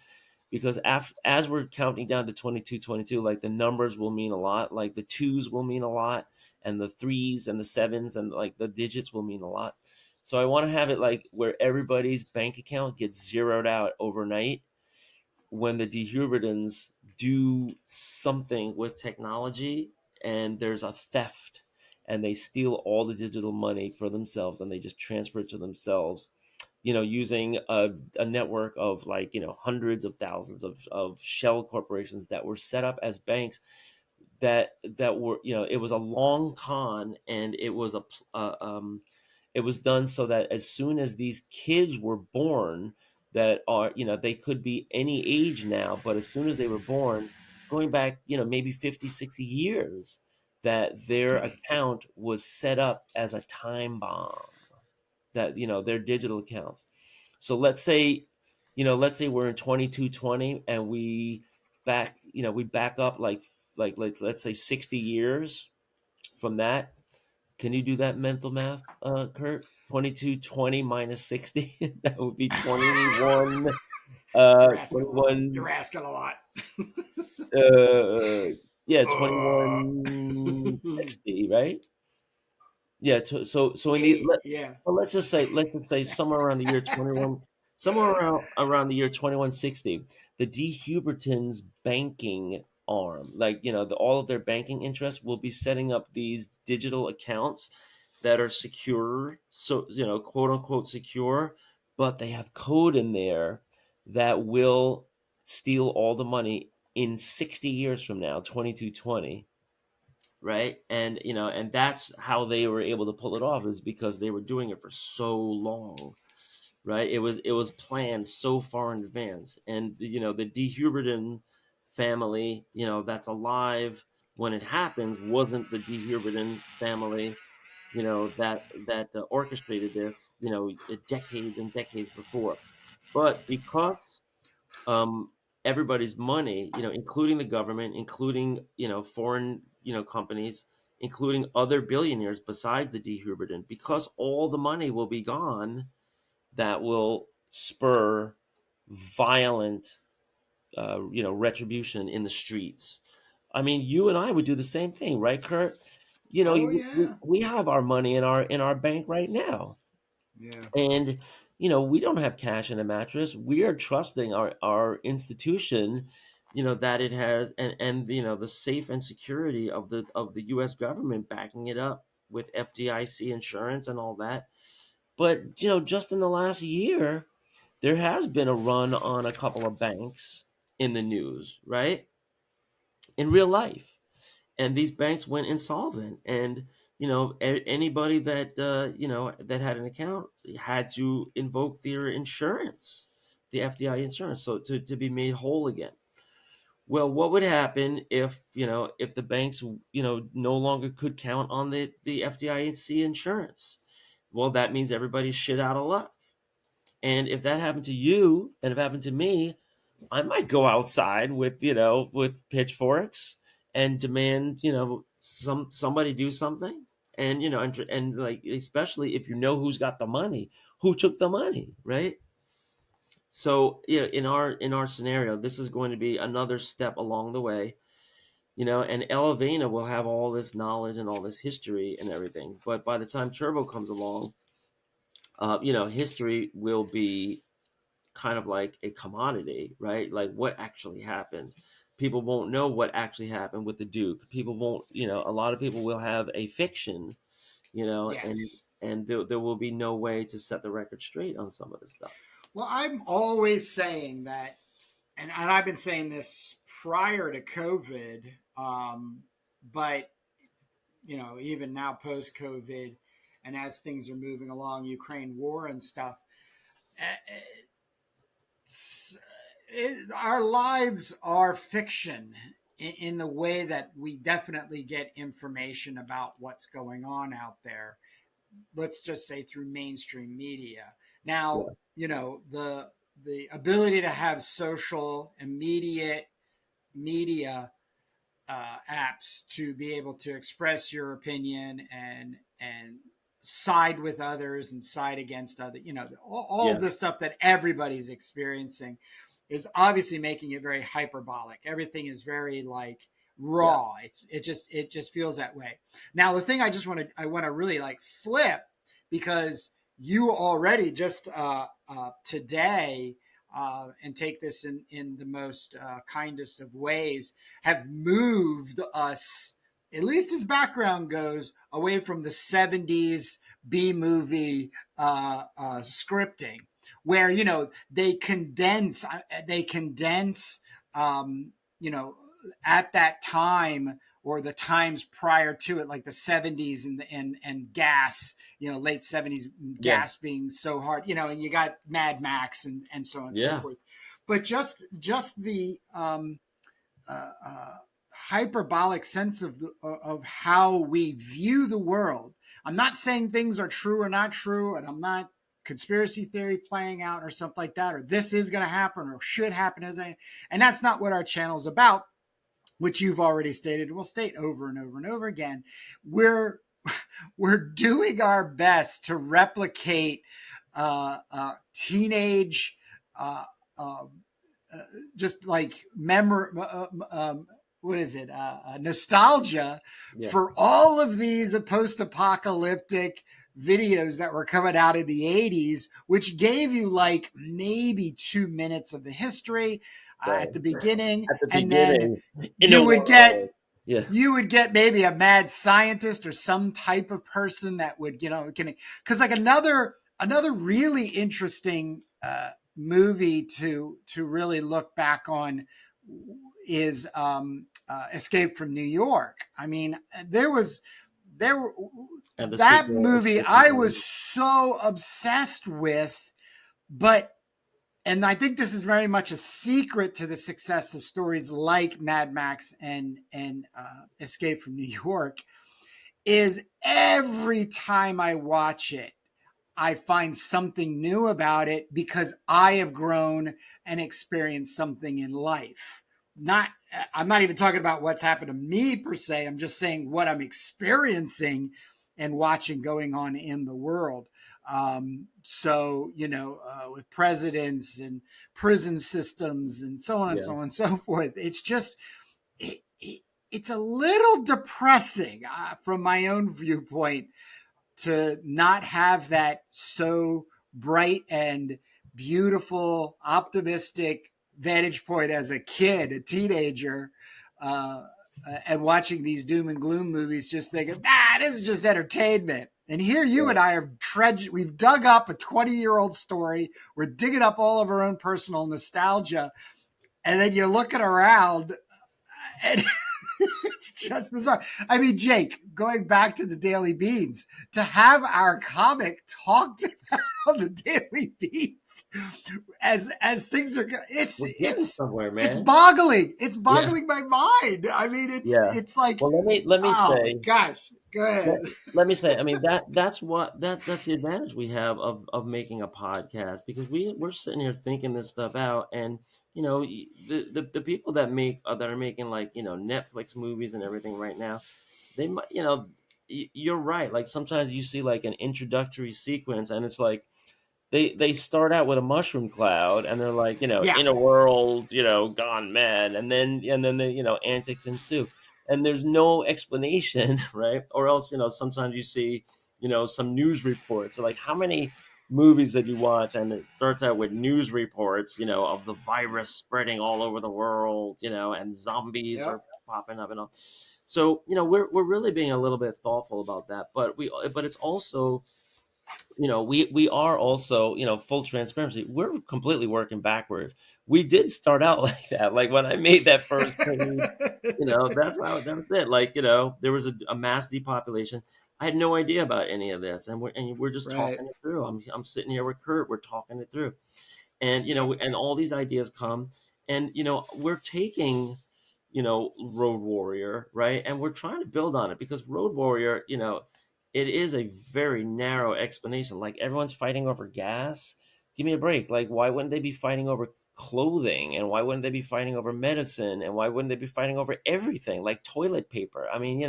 S3: because as we're counting down to 2222, like the numbers will mean a lot, like the twos will mean a lot, and the threes and the sevens and like the digits will mean a lot. So I want to have it like where everybody's bank account gets zeroed out overnight when the de Hubertons do something with technology and there's a theft and they steal all the digital money for themselves and they just transfer it to themselves, using a network of like, hundreds of thousands of shell corporations that were set up as banks that were, it was a long con, and it was it was done so that as soon as these kids were born, that are, they could be any age now, but as soon as they were born, going back, maybe 50, 60 years, that their account was set up as a time bomb, that, their digital accounts. So let's say we're in 2220 and we back up like let's say 60 years from that. Can you do that mental math, Kurt? 2220 minus 60? That would be 21,
S2: You're asking a lot.
S3: yeah, 2160, right? Yeah, so we need
S2: Yeah.
S3: well, let's just say somewhere around the year 21, somewhere around the year 2160, the de Hubertons banking arm, like, all of their banking interests will be setting up these digital accounts that are secure, so, quote unquote secure, but they have code in there that will steal all the money in 60 years from now, 2220, right? And that's how they were able to pull it off, is because they were doing it for so long, right? It was planned so far in advance, and the de Huberton family, that's alive when it happens, wasn't the de Huberton family, that orchestrated this, decades and decades before. But because everybody's money, including the government, including, foreign, companies, including other billionaires besides the de Huberton, because all the money will be gone, that will spur violent, retribution in the streets. I mean, you and I would do the same thing, right, Kurt?
S2: Oh
S3: We,
S2: yeah.
S3: we have our money in our bank right now,
S2: Yeah.
S3: and we don't have cash in a mattress. We are trusting our institution, that it has, and the safe and security of the US government backing it up with FDIC insurance and all that. But just in the last year, there has been a run on a couple of banks in the news, right? In real life, and these banks went insolvent, and anybody that that had an account had to invoke their insurance, the FDI insurance, so to be made whole again. Well, what would happen if the banks no longer could count on the FDIC insurance? Well, that means everybody's shit out of luck. And if that happened to you, and if it happened to me, I might go outside with pitchforks and demand, somebody do something. And and like, especially if who's got the money, who took the money, right? So in our scenario, this is going to be another step along the way, and Elevena will have all this knowledge and all this history and everything. But by the time Turbo comes along, history will be kind of like a commodity, right? Like what actually happened. People won't know what actually happened with the Duke. People won't, a lot of people will have a fiction, and
S2: Yes.
S3: there will be no way to set the record straight on some of this stuff.
S2: Well, I'm always saying that, and I've been saying this prior to COVID, but even now post COVID, and as things are moving along, Ukraine war and stuff, our lives are fiction in the way that we definitely get information about what's going on out there. let's just say through mainstream media. Now, the ability to have social immediate media apps to be able to express your opinion and side with others and side against other, all of the stuff that everybody's experiencing is obviously making it very hyperbolic. Everything is very like raw. It just feels that way. Now, the thing I want to really like flip, because you already just today, and take this in the most kindest of ways, have moved us, at least as background goes, away from the 70s B movie scripting, where they condense at that time or the times prior to it, like the 70s and gas, late 70s gas being so hard, and you got Mad Max and so on and so forth. But just the hyperbolic sense of how we view the world. I'm not saying things are true or not true, and I'm not conspiracy theory playing out or something like that, or this is going to happen or should happen and that's not what our channel is about, which you've already stated. We'll state over and over and over again. We're doing our best to replicate teenage, just like nostalgia for all of these post-apocalyptic videos that were coming out in the 80s, which gave you like maybe 2 minutes of the history at the beginning, and then you would get maybe a mad scientist or some type of person that would, because like another really interesting movie to really look back on is Escape from New York. I mean, that movie I was so obsessed with, and I think this is very much a secret to the success of stories like Mad Max and Escape from New York, is every time I watch it, I find something new about it because I have grown and experienced something in life. I'm not even talking about what's happened to me per se. I'm just saying what I'm experiencing and watching going on in the world. With presidents and prison systems and so on and so on and so forth, it's just, it's a little depressing from my own viewpoint to not have that so bright and beautiful, optimistic vantage point as a kid, a teenager, and watching these doom and gloom movies, just thinking, this is just entertainment. And here you and I have we've dug up a 20-year-old story. We're digging up all of our own personal nostalgia. And then you're looking around and it's just bizarre. I mean, Jake, going back to the Daily Beans, to have our comic talked about on the Daily Beans as things are, it's
S3: somewhere, man.
S2: It's boggling. It's boggling my mind. I mean, it's like,
S3: well, let me say,
S2: gosh, go ahead.
S3: Let me say, I mean, that's the advantage we have of making a podcast, because we're sitting here thinking this stuff out, and the people that are making like Netflix movies and everything right now, they might, you're right. Like sometimes you see like an introductory sequence, and it's like they start out with a mushroom cloud, and they're like in a world gone mad, and then the antics ensue. And there's no explanation, right? Or else, sometimes you see, some news reports. So like, how many movies did you watch? And it starts out with news reports, of the virus spreading all over the world, and zombies are popping up and all. So, we're really being a little bit thoughtful about that. But it's also, we are also, full transparency, we're completely working backwards. We did start out like that. Like when I made that first page, that's it. Like, there was a mass depopulation. I had no idea about any of this. And we're just talking it through. I'm sitting here with Kurt, we're talking it through. And, and all these ideas come, and, we're taking, Road Warrior, right? And we're trying to build on it, because Road Warrior, it is a very narrow explanation. Like, everyone's fighting over gas. Give me a break. Like, why wouldn't they be fighting over clothing? And why wouldn't they be fighting over medicine? And why wouldn't they be fighting over everything, like toilet paper? I mean,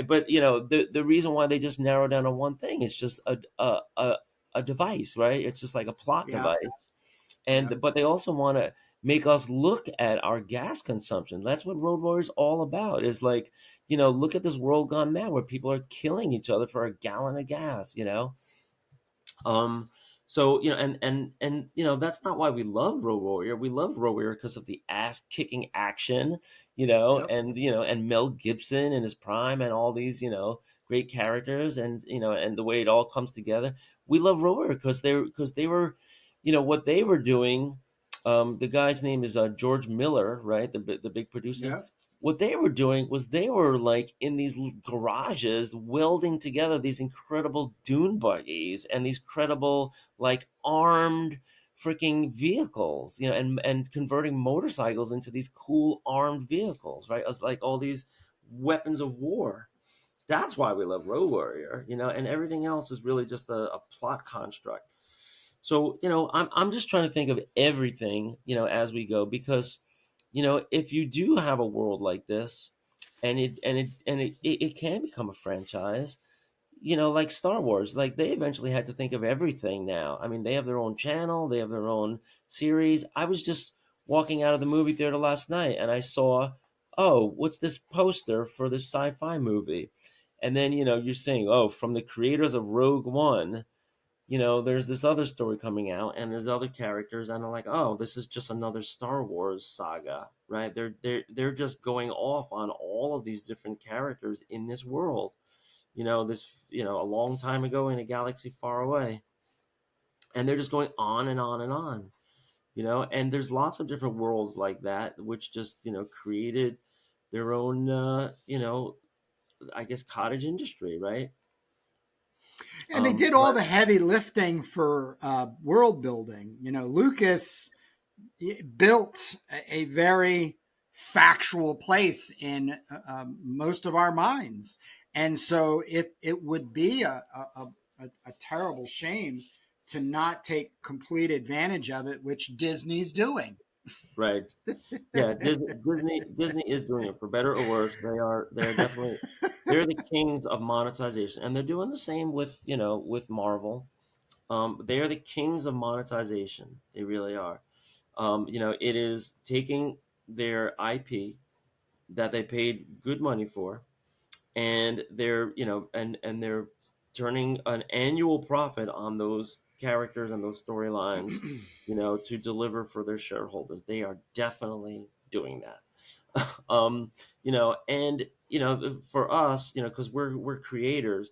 S3: but the reason why they just narrow down on one thing is just a device, right? It's just like a plot
S2: Yeah.
S3: device.
S2: Yeah.
S3: But they also want to make us look at our gas consumption. That's what Road Warrior is all about. Is like, look at this world gone mad where people are killing each other for a gallon of gas. Um, so that's not why we love Road Warrior. We love Road Warrior because of the ass kicking action,
S2: Yep.
S3: and Mel Gibson in his prime, and all these great characters, and and the way it all comes together. We love Road Warrior because they were, what they were doing. The guy's name is George Miller, right? The big producer.
S2: Yep.
S3: What they were doing was they were like in these garages welding together these incredible dune buggies and these credible, like, armed freaking vehicles, and converting motorcycles into these cool armed vehicles, right? As like all these weapons of war. That's why we love Road Warrior, and everything else is really just a plot construct. So, I'm just trying to think of everything, as we go, because, if you do have a world like this, and it can become a franchise, like Star Wars, like they eventually had to think of everything now. I mean, they have their own channel, they have their own series. I was just walking out of the movie theater last night and I saw, oh, what's this poster for this sci-fi movie? And then, you're saying, oh, from the creators of Rogue One, there's this other story coming out and there's other characters, and I'm like, oh, this is just another Star Wars saga, right? They're just going off on all of these different characters in this world, a long time ago in a galaxy far away, and they're just going on and on and on, and there's lots of different worlds like that, which just created their own I guess cottage industry, right?
S2: And they did all
S3: But
S2: the heavy lifting for world building. Lucas built a very factual place in most of our minds, and so it would be a terrible shame to not take complete advantage of it, which Disney's doing.
S3: right. Yeah, Disney is doing it for better or worse. They're definitely, they're the kings of monetization, and they're doing the same with with Marvel. They are the kings of monetization. They really are. It is taking their IP that they paid good money for, and they're and they're turning an annual profit on those characters and those storylines, to deliver for their shareholders. They are definitely doing that. And for us, because we're creators.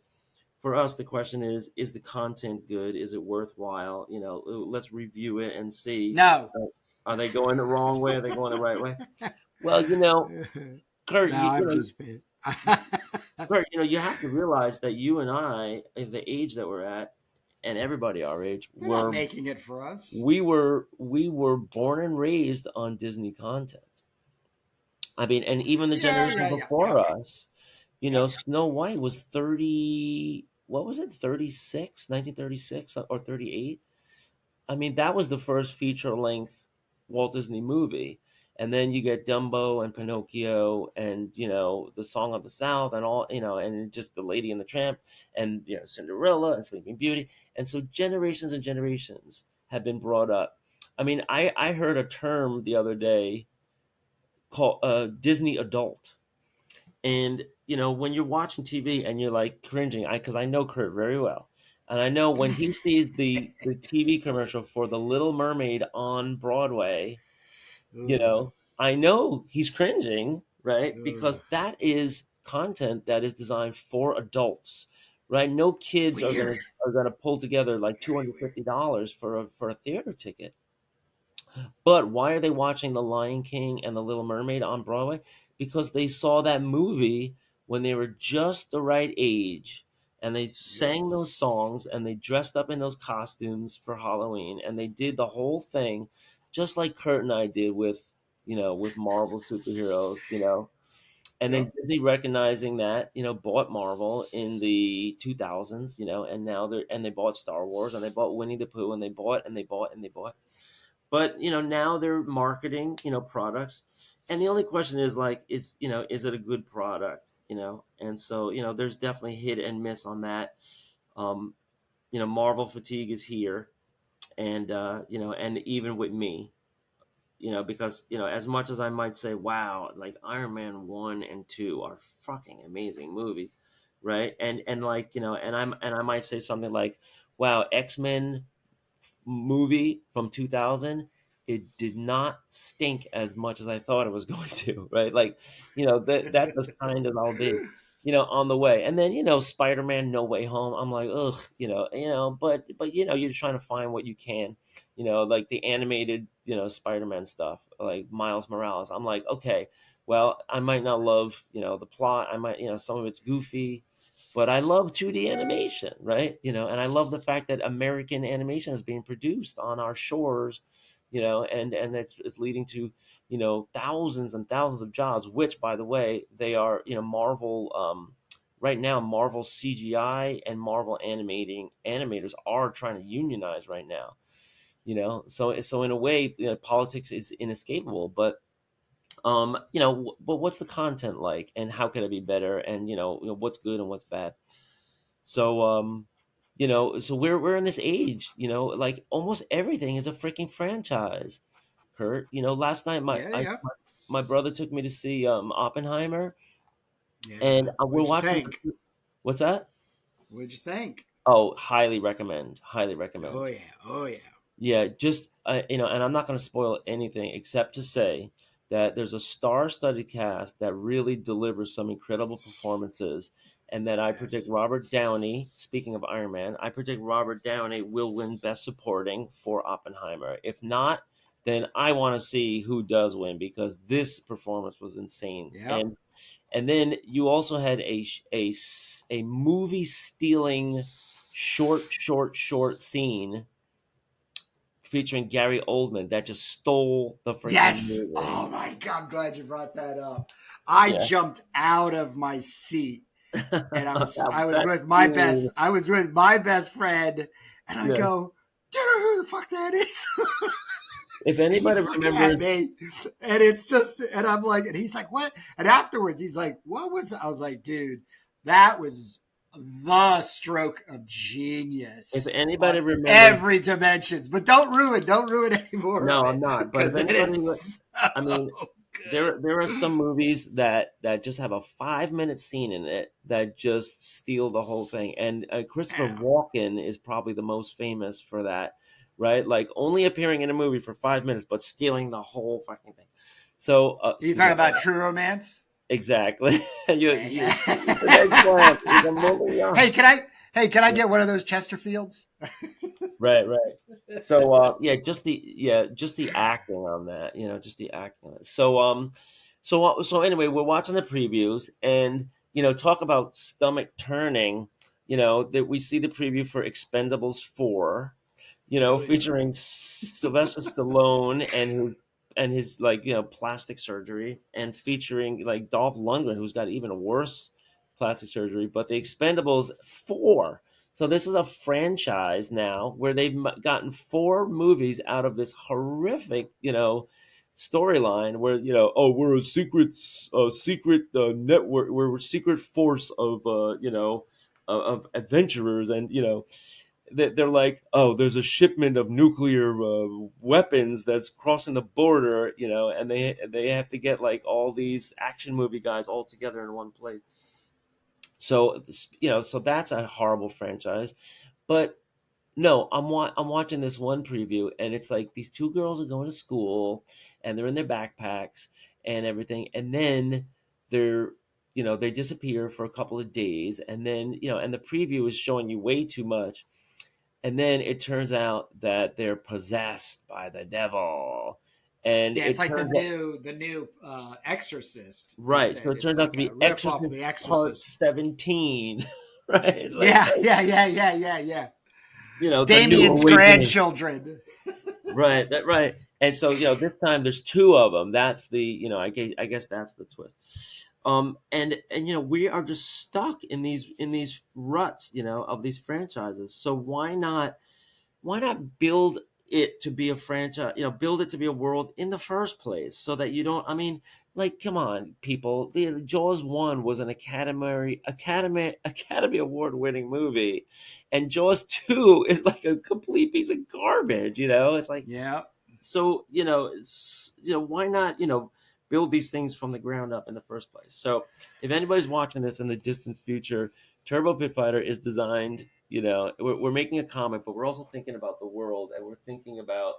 S3: For us, the question is the content good? Is it worthwhile? Let's review it and see.
S2: No.
S3: Are they going the wrong way? Are they going the right way? Well, Kurt,
S2: No, I'm just being.
S3: Kurt, you have to realize that you and I, at the age that we're at, and everybody our age,
S2: They're not making it for us.
S3: we were born and raised on Disney content. I mean, and even the generation before us, Snow White was 30, what was it, 36, 1936 or 38? I mean, that was the first feature length Walt Disney movie. And then you get Dumbo and Pinocchio and, The Song of the South and all, and just The Lady and the Tramp and, Cinderella and Sleeping Beauty. And so generations and generations have been brought up. I mean, I heard a term the other day called Disney adult. And, when you're watching TV and you're like cringing, because I know Kurt very well. And I know when he sees the TV commercial for The Little Mermaid on Broadway, I know he's cringing, right? Because that is content that is designed for adults, right? No kids are gonna pull together like $250 for a theater ticket. But why are they watching The Lion King and The Little Mermaid on Broadway? Because they saw that movie when they were just the right age, and they sang those songs and they dressed up in those costumes for Halloween, and they did the whole thing just like Kurt and I did with with Marvel superheroes, And then Disney recognizing that, bought Marvel in the 2000s, and now they bought Star Wars, and they bought Winnie the Pooh, and they bought and they bought and they bought. But now they're marketing, products, and the only question is like, is it a good product, And so there's definitely hit and miss on that. Marvel fatigue is here, and and even with me, because as much as I might say, wow, like Iron Man 1 and 2 are fucking amazing movies, right? And like, and I might say something like, wow, X-Men movie from 2000, it did not stink as much as I thought it was going to, right? Like, that's as kind as I'll be, on the way. And then, Spider-Man No Way Home, I'm like, ugh, but you're trying to find what you can, like the animated, Spider-Man stuff, like Miles Morales. I'm like, okay, well, I might not love, the plot. I might, some of it's goofy, but I love 2D animation, right? And I love the fact that American animation is being produced on our shores, and it's leading to, thousands and thousands of jobs, which, by the way, they are, Marvel, right now, Marvel CGI and Marvel animators are trying to unionize right now, so in a way, politics is inescapable, but but what's the content like, and how can it be better, and what's good and what's bad. So so we're in this age, like almost everything is a freaking franchise, Kurt. Last night my brother took me to see Oppenheimer, and we're
S2: What'd you
S3: watching.
S2: think?
S3: What's that?
S2: What'd you think?
S3: Oh, highly recommend. Highly recommend.
S2: Oh yeah.
S3: Yeah, just and I'm not going to spoil anything except to say that there's a star-studded cast that really delivers some incredible performances, and that I predict Robert Downey. Speaking of Iron Man, I predict Robert Downey will win Best Supporting for Oppenheimer. If not, then I want to see who does win, because this performance was insane.
S2: Yep.
S3: And then you also had a movie stealing short scene featuring Gary Oldman that just stole the freaking movie.
S2: Oh my God, I'm glad you brought that up. I jumped out of my seat, and I was with my best friend, and I go, do you know who the fuck that is?
S3: If anybody remembers,
S2: me, and it's just, and I'm like, and he's like, what? And afterwards, he's like, what was it? I was like, dude, that was the stroke of genius.
S3: If anybody remembers
S2: every dimensions, but don't ruin anymore.
S3: No, I'm not. But if anybody, I mean, there are some movies that just have a 5-minute scene in it that just steal the whole thing. And Christopher Walken is probably the most famous for that, right? Like only appearing in a movie for 5 minutes, but stealing the whole fucking thing. So
S2: you talking about True Romance?
S3: Exactly.
S2: Hey, can I get one of those Chesterfields?
S3: Right. So just the acting on that, just the acting on it. So anyway, we're watching the previews, and talk about stomach turning, that we see the preview for Expendables 4, featuring Sylvester Stallone and his like plastic surgery, and featuring like Dolph Lundgren, who's got even worse plastic surgery. But the Expendables 4, so this is a franchise now where they've gotten 4 movies out of this horrific storyline where we're a secret network, we're a secret force of of adventurers, and they're like, oh, there's a shipment of nuclear weapons that's crossing the border, and they have to get like all these action movie guys all together in one place. So so that's a horrible franchise. But no, I'm watching this one preview, and it's like these 2 girls are going to school, and they're in their backpacks and everything, and then they're they disappear for a couple of days, and then and the preview is showing you way too much. And then it turns out that they're possessed by the devil, and
S2: it's like the new Exorcist,
S3: right? So it turns out to be Exorcist Part 17, right? Like,
S2: yeah.
S3: Damien's
S2: grandchildren,
S3: right? And so this time there's 2 of them. That's the I guess that's the twist. And we are just stuck in these ruts, of these franchises. So why not build it to be a franchise, build it to be a world in the first place, so that you don't, I mean, like, come on, people, the Jaws 1 was an Academy Award winning movie, and Jaws 2 is like a complete piece of garbage. It's like,
S2: Yeah.
S3: so, why not, build these things from the ground up in the first place? So if anybody's watching this in the distant future, Turbo Pit Fighter is designed, we're making a comic, but we're also thinking about the world, and we're thinking about,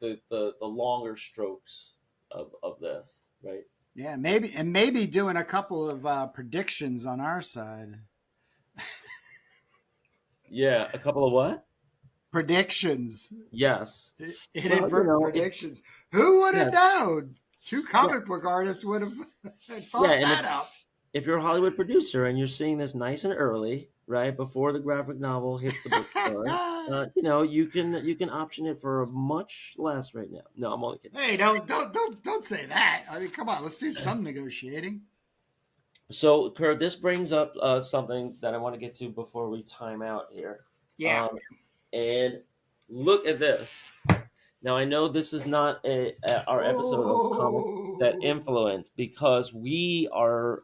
S3: the longer strokes of this, right?
S2: Yeah, maybe doing a couple of predictions on our side.
S3: Yeah, a couple of what?
S2: Predictions.
S3: Yes.
S2: Inadvertent predictions. Who would have known? Two comic book artists would have thought that up.
S3: If you're a Hollywood producer and you're seeing this nice and early, right before the graphic novel hits the bookstore, you can option it for much less right now. No, I'm only kidding.
S2: Hey, don't say that. I mean, come on, let's do some negotiating.
S3: So, Kurt, this brings up something that I want to get to before we time out here.
S2: Yeah.
S3: And look at this. Now, I know this is not our episode of Comics That Influence, because we are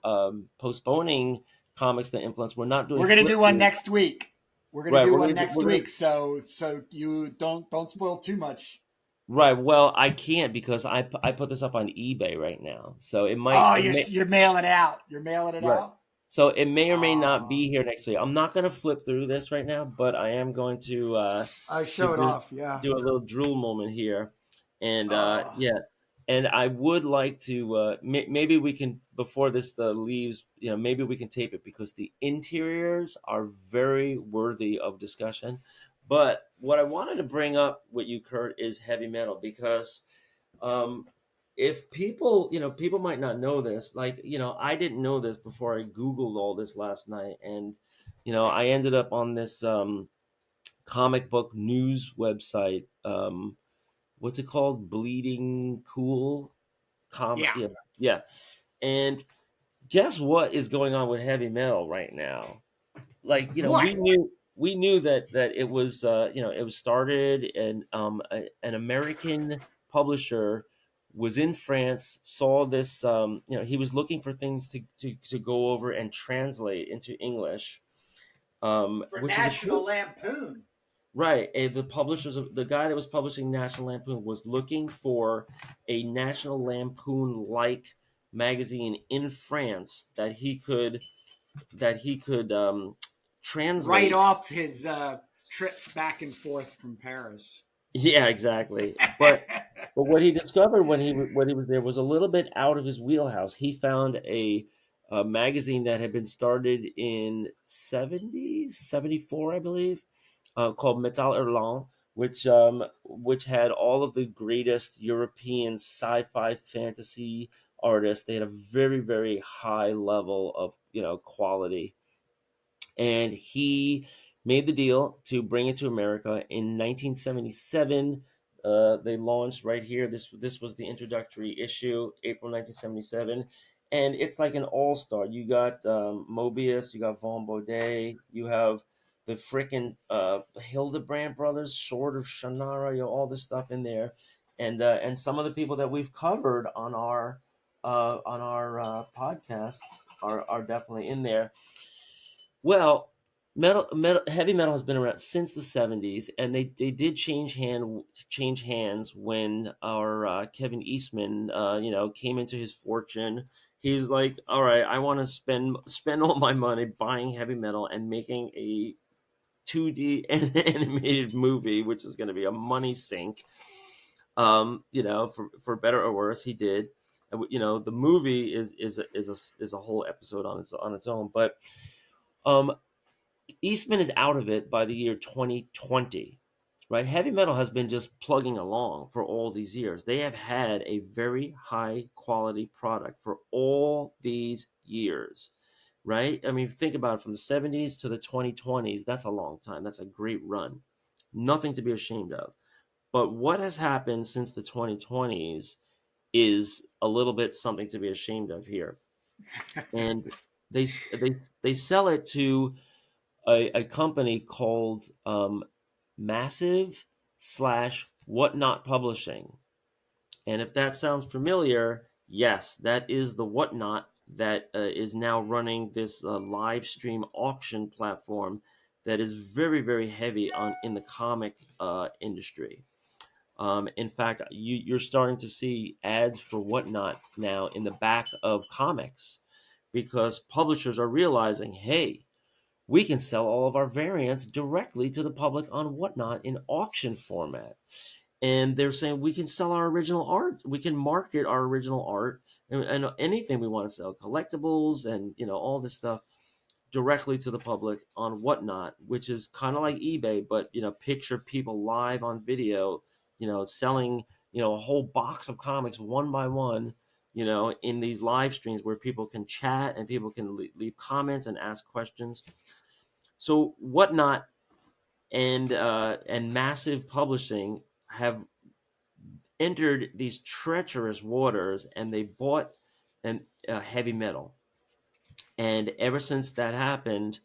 S3: postponing Comics That Influence. We're not doing.
S2: We're going to do one next week. We're going to do one next week. So you don't spoil too much.
S3: Right. Well, I can't, because I put this up on eBay right now, so it might.
S2: Oh, you're mailing it out. You're mailing it out.
S3: So it may or may not be here next week. I'm not going to flip through this right now, but I am going to
S2: show it off. Yeah.
S3: Do a little drool moment here, and yeah. And I would like to maybe we can, before this leaves, maybe we can tape it, because the interiors are very worthy of discussion. But what I wanted to bring up with you, Kurt, is heavy metal, because if people might not know this, like, I didn't know this before I Googled all this last night, and I ended up on this comic book news website. What's it called? Bleeding Cool Comic. Yeah. And guess what is going on with heavy metal right now? Like, we knew that it was it was started, and an American publisher was in France, saw this, he was looking for things to go over and translate into English,
S2: for National Lampoon.
S3: Right. And the guy that was publishing National Lampoon was looking for a National Lampoon like magazine in France that he could translate.
S2: Write off his trips back and forth from Paris.
S3: Yeah, exactly. But what he discovered when he was there was a little bit out of his wheelhouse. He found a magazine that had been started in 74, I believe, called Metal Hurlant, which had all of the greatest European sci-fi fantasy artists. They had a very, very high level of quality, and he made the deal to bring it to America in 1977. They launched right here. This was the introductory issue, April 1977, and it's like an all-star. You got Mobius, you got Von Baudet, you have the frickin' Hildebrand brothers, Sword of Shannara, all this stuff in there, and some of the people that we've covered on our podcasts are definitely in there. Well, heavy metal has been around since the 70s, and they did change hands when our Kevin Eastman, came into his fortune. He's like, all right, I want to spend all my money buying heavy metal and making a 2D animated movie, which is going to be a money sink. For better or worse, he did. The movie is a whole episode on its own, but Eastman is out of it by the year 2020, right? Heavy metal has been just plugging along for all these years. They have had a very high quality product for all these years, right? I mean, think about it, from the 70s to the 2020s. That's a long time. That's a great run. Nothing to be ashamed of. But what has happened since the 2020s is a little bit something to be ashamed of here. And they sell it to a company called Massive slash Whatnot Publishing. And if that sounds familiar, yes, that is the Whatnot that is now running this live stream auction platform that is very, very heavy in the comic industry. In fact, you're starting to see ads for Whatnot now in the back of comics because publishers are realizing, hey, we can sell all of our variants directly to the public on Whatnot in auction format. And they're saying we can sell our original art, we can market our original art, and anything we want to sell, collectibles and all this stuff directly to the public on Whatnot, which is kind of like eBay, but picture people live on video, selling a whole box of comics one by one, in these live streams where people can chat and people can leave comments and ask questions. So Whatnot and Massive Publishing have entered these treacherous waters, and they bought heavy metal. And ever since that happened,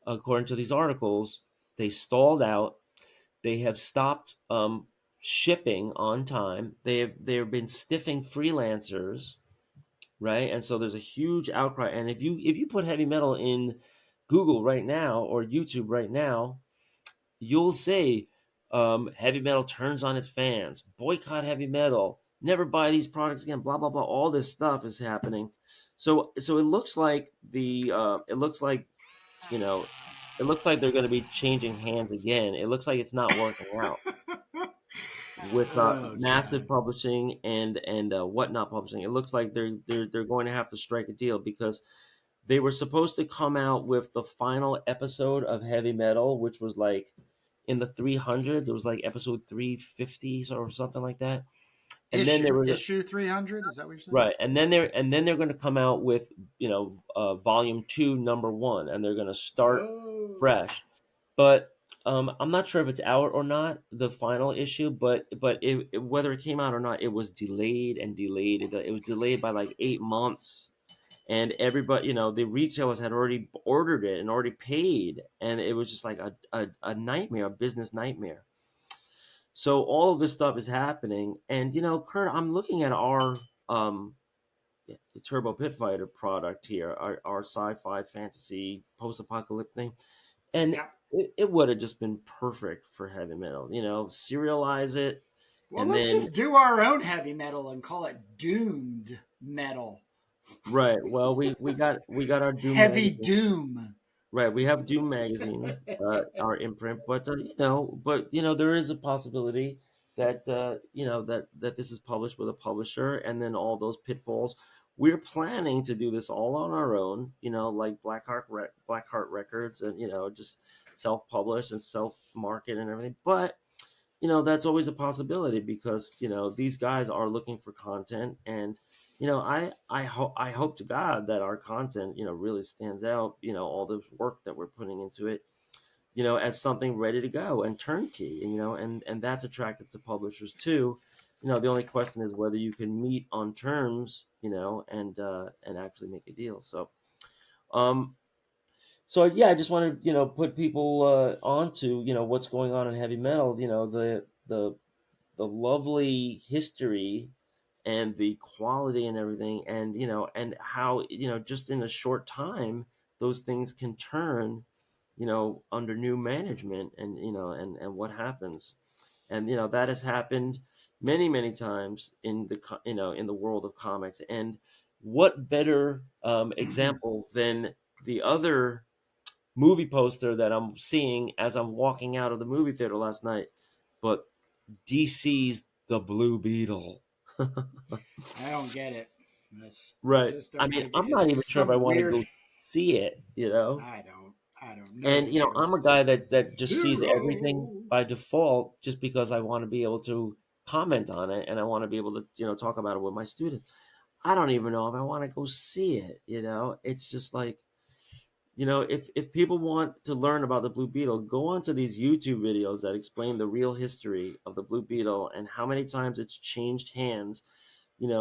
S3: according to these articles, they stalled out. They have stopped shipping on time. They've been stiffing freelancers, right? And so there's a huge outcry. And if you put heavy metal in Google right now or YouTube right now, you'll say heavy metal turns on its fans, boycott heavy metal, never buy these products again, blah blah blah. All this stuff is happening. So it looks like you know it looks like they're going to be changing hands again. It looks like it's not working out with Massive
S2: God.
S3: Publishing and Whatnot Publishing. It looks like they're going to have to strike a deal because they were supposed to come out with the final episode of Heavy Metal, which was like in the 300s. It was like episode 350 or something like that. And then they were
S2: issue 300. Is that what you're saying?
S3: right. And then they're going to come out with volume 2, number 1, and they're going to start fresh. But I'm not sure if it's out or not, the final issue. But whether it came out or not, it was delayed and delayed. It was delayed by like 8 months. And everybody, the retailers had already ordered it and already paid, and it was just like a nightmare, a business nightmare. So all of this stuff is happening, and Kurt, I'm looking at our Turbo Pit Fighter product here, our sci-fi fantasy post-apocalyptic thing, and it would have just been perfect for heavy metal. Serialize it.
S2: Well, let's just do our own heavy metal and call it doomed metal.
S3: Right. Well, we got our Doom
S2: heavy
S3: magazine.
S2: doom.
S3: Right. We have Doom magazine, our imprint, but there is a possibility that that this is published with a publisher, and then all those pitfalls. We're planning to do this all on our own, like Blackheart Records, and just self-publish and self-market and everything. But that's always a possibility because these guys are looking for content, and I hope to God that our content really stands out, all the work that we're putting into it, as something ready to go and turnkey, and that's attractive to publishers too. The only question is whether you can meet on terms, and actually make a deal. So yeah, I just want to put people onto what's going on in heavy metal. The lovely history and the quality and everything, and and how just in a short time those things can turn under new management, and and what happens, and that has happened many times in the in the world of comics. And what better example than the other movie poster that I'm seeing as I'm walking out of the movie theater last night, but DC's The Blue Beetle.
S2: I don't get it.
S3: Right. I mean, I'm not even sure if I want to go see it,
S2: I don't know.
S3: And I'm a guy that just sees everything by default, just because I want to be able to comment on it, and I want to be able to talk about it with my students. I don't even know if I want to go see it. It's just like, if people want to learn about the Blue Beetle, go onto these YouTube videos that explain the real history of the Blue Beetle and how many times it's changed hands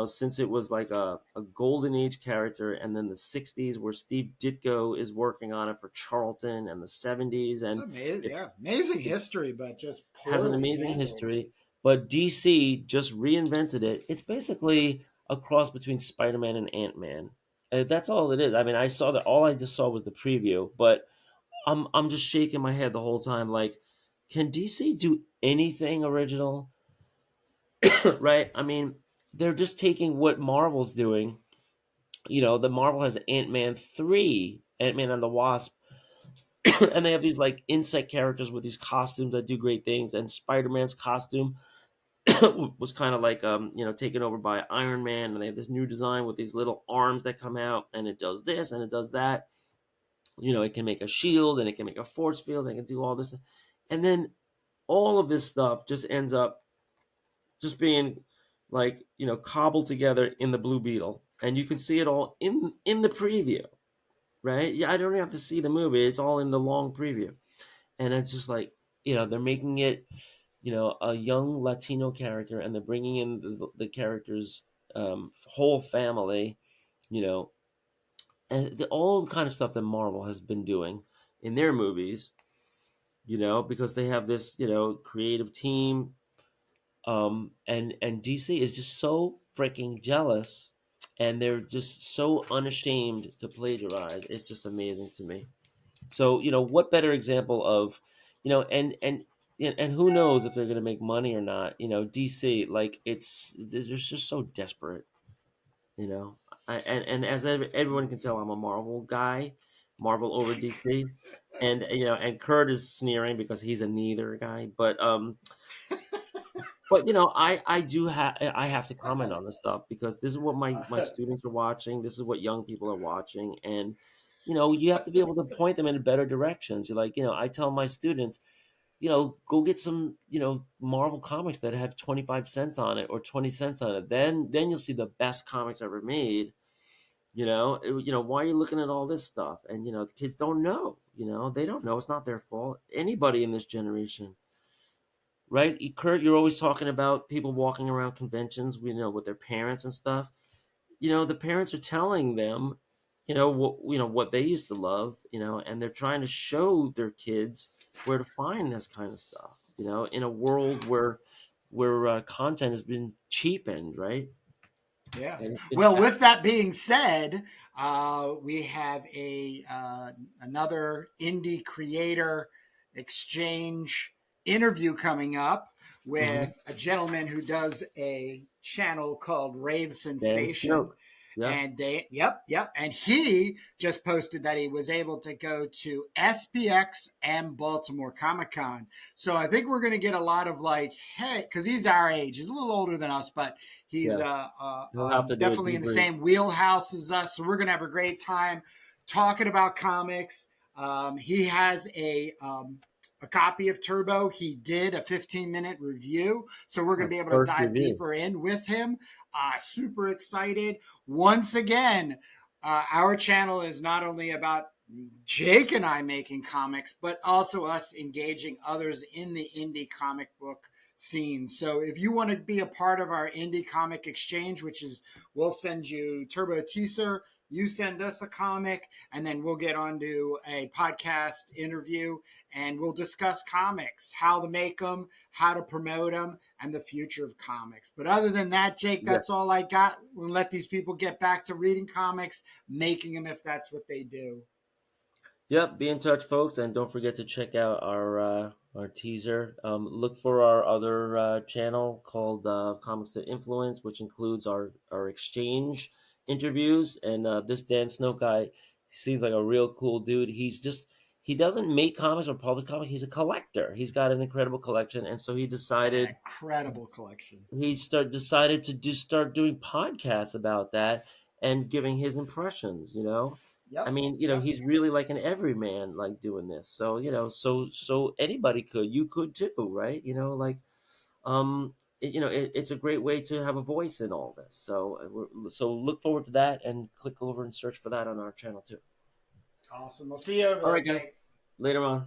S3: since it was like a golden age character, and then the 60s where Steve Ditko is working on it for Charlton, and the 70s,
S2: It's
S3: and
S2: amazing.
S3: it,
S2: Yeah, amazing history, but just
S3: has an
S2: poorly
S3: amazing
S2: handled.
S3: history. But DC just reinvented it. It's basically a cross between Spider-Man and Ant-Man. That's all it is. I mean, I saw that. All I just saw was the preview, but I'm just shaking my head the whole time. Like, can DC do anything original? Right? I mean, they're just taking what Marvel's doing. The Marvel has Ant-Man 3, Ant-Man and the Wasp, and they have these like insect characters with these costumes that do great things. And Spider-Man's costume was kind of like taken over by Iron Man, and they have this new design with these little arms that come out, and it does this and it does that. It can make a shield, and it can make a force field, and it can do all this, and then all of this stuff just ends up just being like cobbled together in the Blue Beetle, and you can see it all in the preview, right? Yeah, I don't even have to see the movie; it's all in the long preview, and it's just like they're making it a young Latino character, and they're bringing in the character's whole family, you know, and all the kind of stuff that Marvel has been doing in their movies, because they have this, creative team, and DC is just so freaking jealous, and they're just so unashamed to plagiarize. It's just amazing to me. So, what better example of, and who knows if they're going to make money or not? DC, like they're just so desperate. You know, and as everyone can tell, I'm a Marvel guy, Marvel over DC, and and Kurt is sneering because he's a neither guy, but I have to comment on this stuff because this is what my students are watching. This is what young people are watching, and you have to be able to point them in better directions. You're like, I tell my students, go get some Marvel comics that have 25 cents on it or 20 cents on it. Then you'll see the best comics ever made. Why are you looking at all this stuff? And the kids don't know. They don't know. It's not their fault. Anybody in this generation, right? Kurt, you're always talking about people walking around conventions, with their parents and stuff. The parents are telling them, what they used to love, and they're trying to show their kids where to find this kind of stuff. In a world where content has been cheapened, right?
S2: Yeah.
S3: And it's been
S2: Well, with that being said, we have another indie creator exchange interview coming up with a gentleman who does a channel called Rave
S3: Dan
S2: Sensation.
S3: Snoke. Yeah.
S2: And yep. And he just posted that he was able to go to SPX and Baltimore Comic Con. So I think we're going to get a lot of like, hey, because he's our age. He's a little older than us, but he's
S3: He'll have to do a
S2: definitely in the
S3: debrief.
S2: same wheelhouse as us. So we're going to have a great time talking about comics. He has a copy of Turbo. He did a 15-minute review. So we're going to be able to
S3: First
S2: dive
S3: review.
S2: deeper in with him. Super excited. Once again, our channel is not only about Jake and I making comics, but also us engaging others in the indie comic book scene. So if you want to be a part of our indie comic exchange, which is we'll send you Turbo Teaser, you send us a comic, and then we'll get onto a podcast interview and we'll discuss comics, how to make them, how to promote them, and the future of comics. But other than that, Jake, that's all I got. We'll let these people get back to reading comics, making them if that's what they do.
S3: Yep, be in touch, folks, and don't forget to check out our teaser. Look for our other channel called Comics to Influence, which includes our exchange interviews. And this Dan Snow guy seems like a real cool dude. He doesn't make comics or publish comics. He's a collector. He's got an incredible collection, and so he decided
S2: incredible collection.
S3: Decided to start doing podcasts about that and giving his impressions.
S2: Yep.
S3: I mean, he's really like an everyman, like doing this. So, so anybody could, you could too, right? It's a great way to have a voice in all this. So look forward to that and click over and search for that on our channel too.
S2: Awesome. We'll see you over
S3: All
S2: there,
S3: right, guys.
S2: Jake.
S3: Later on.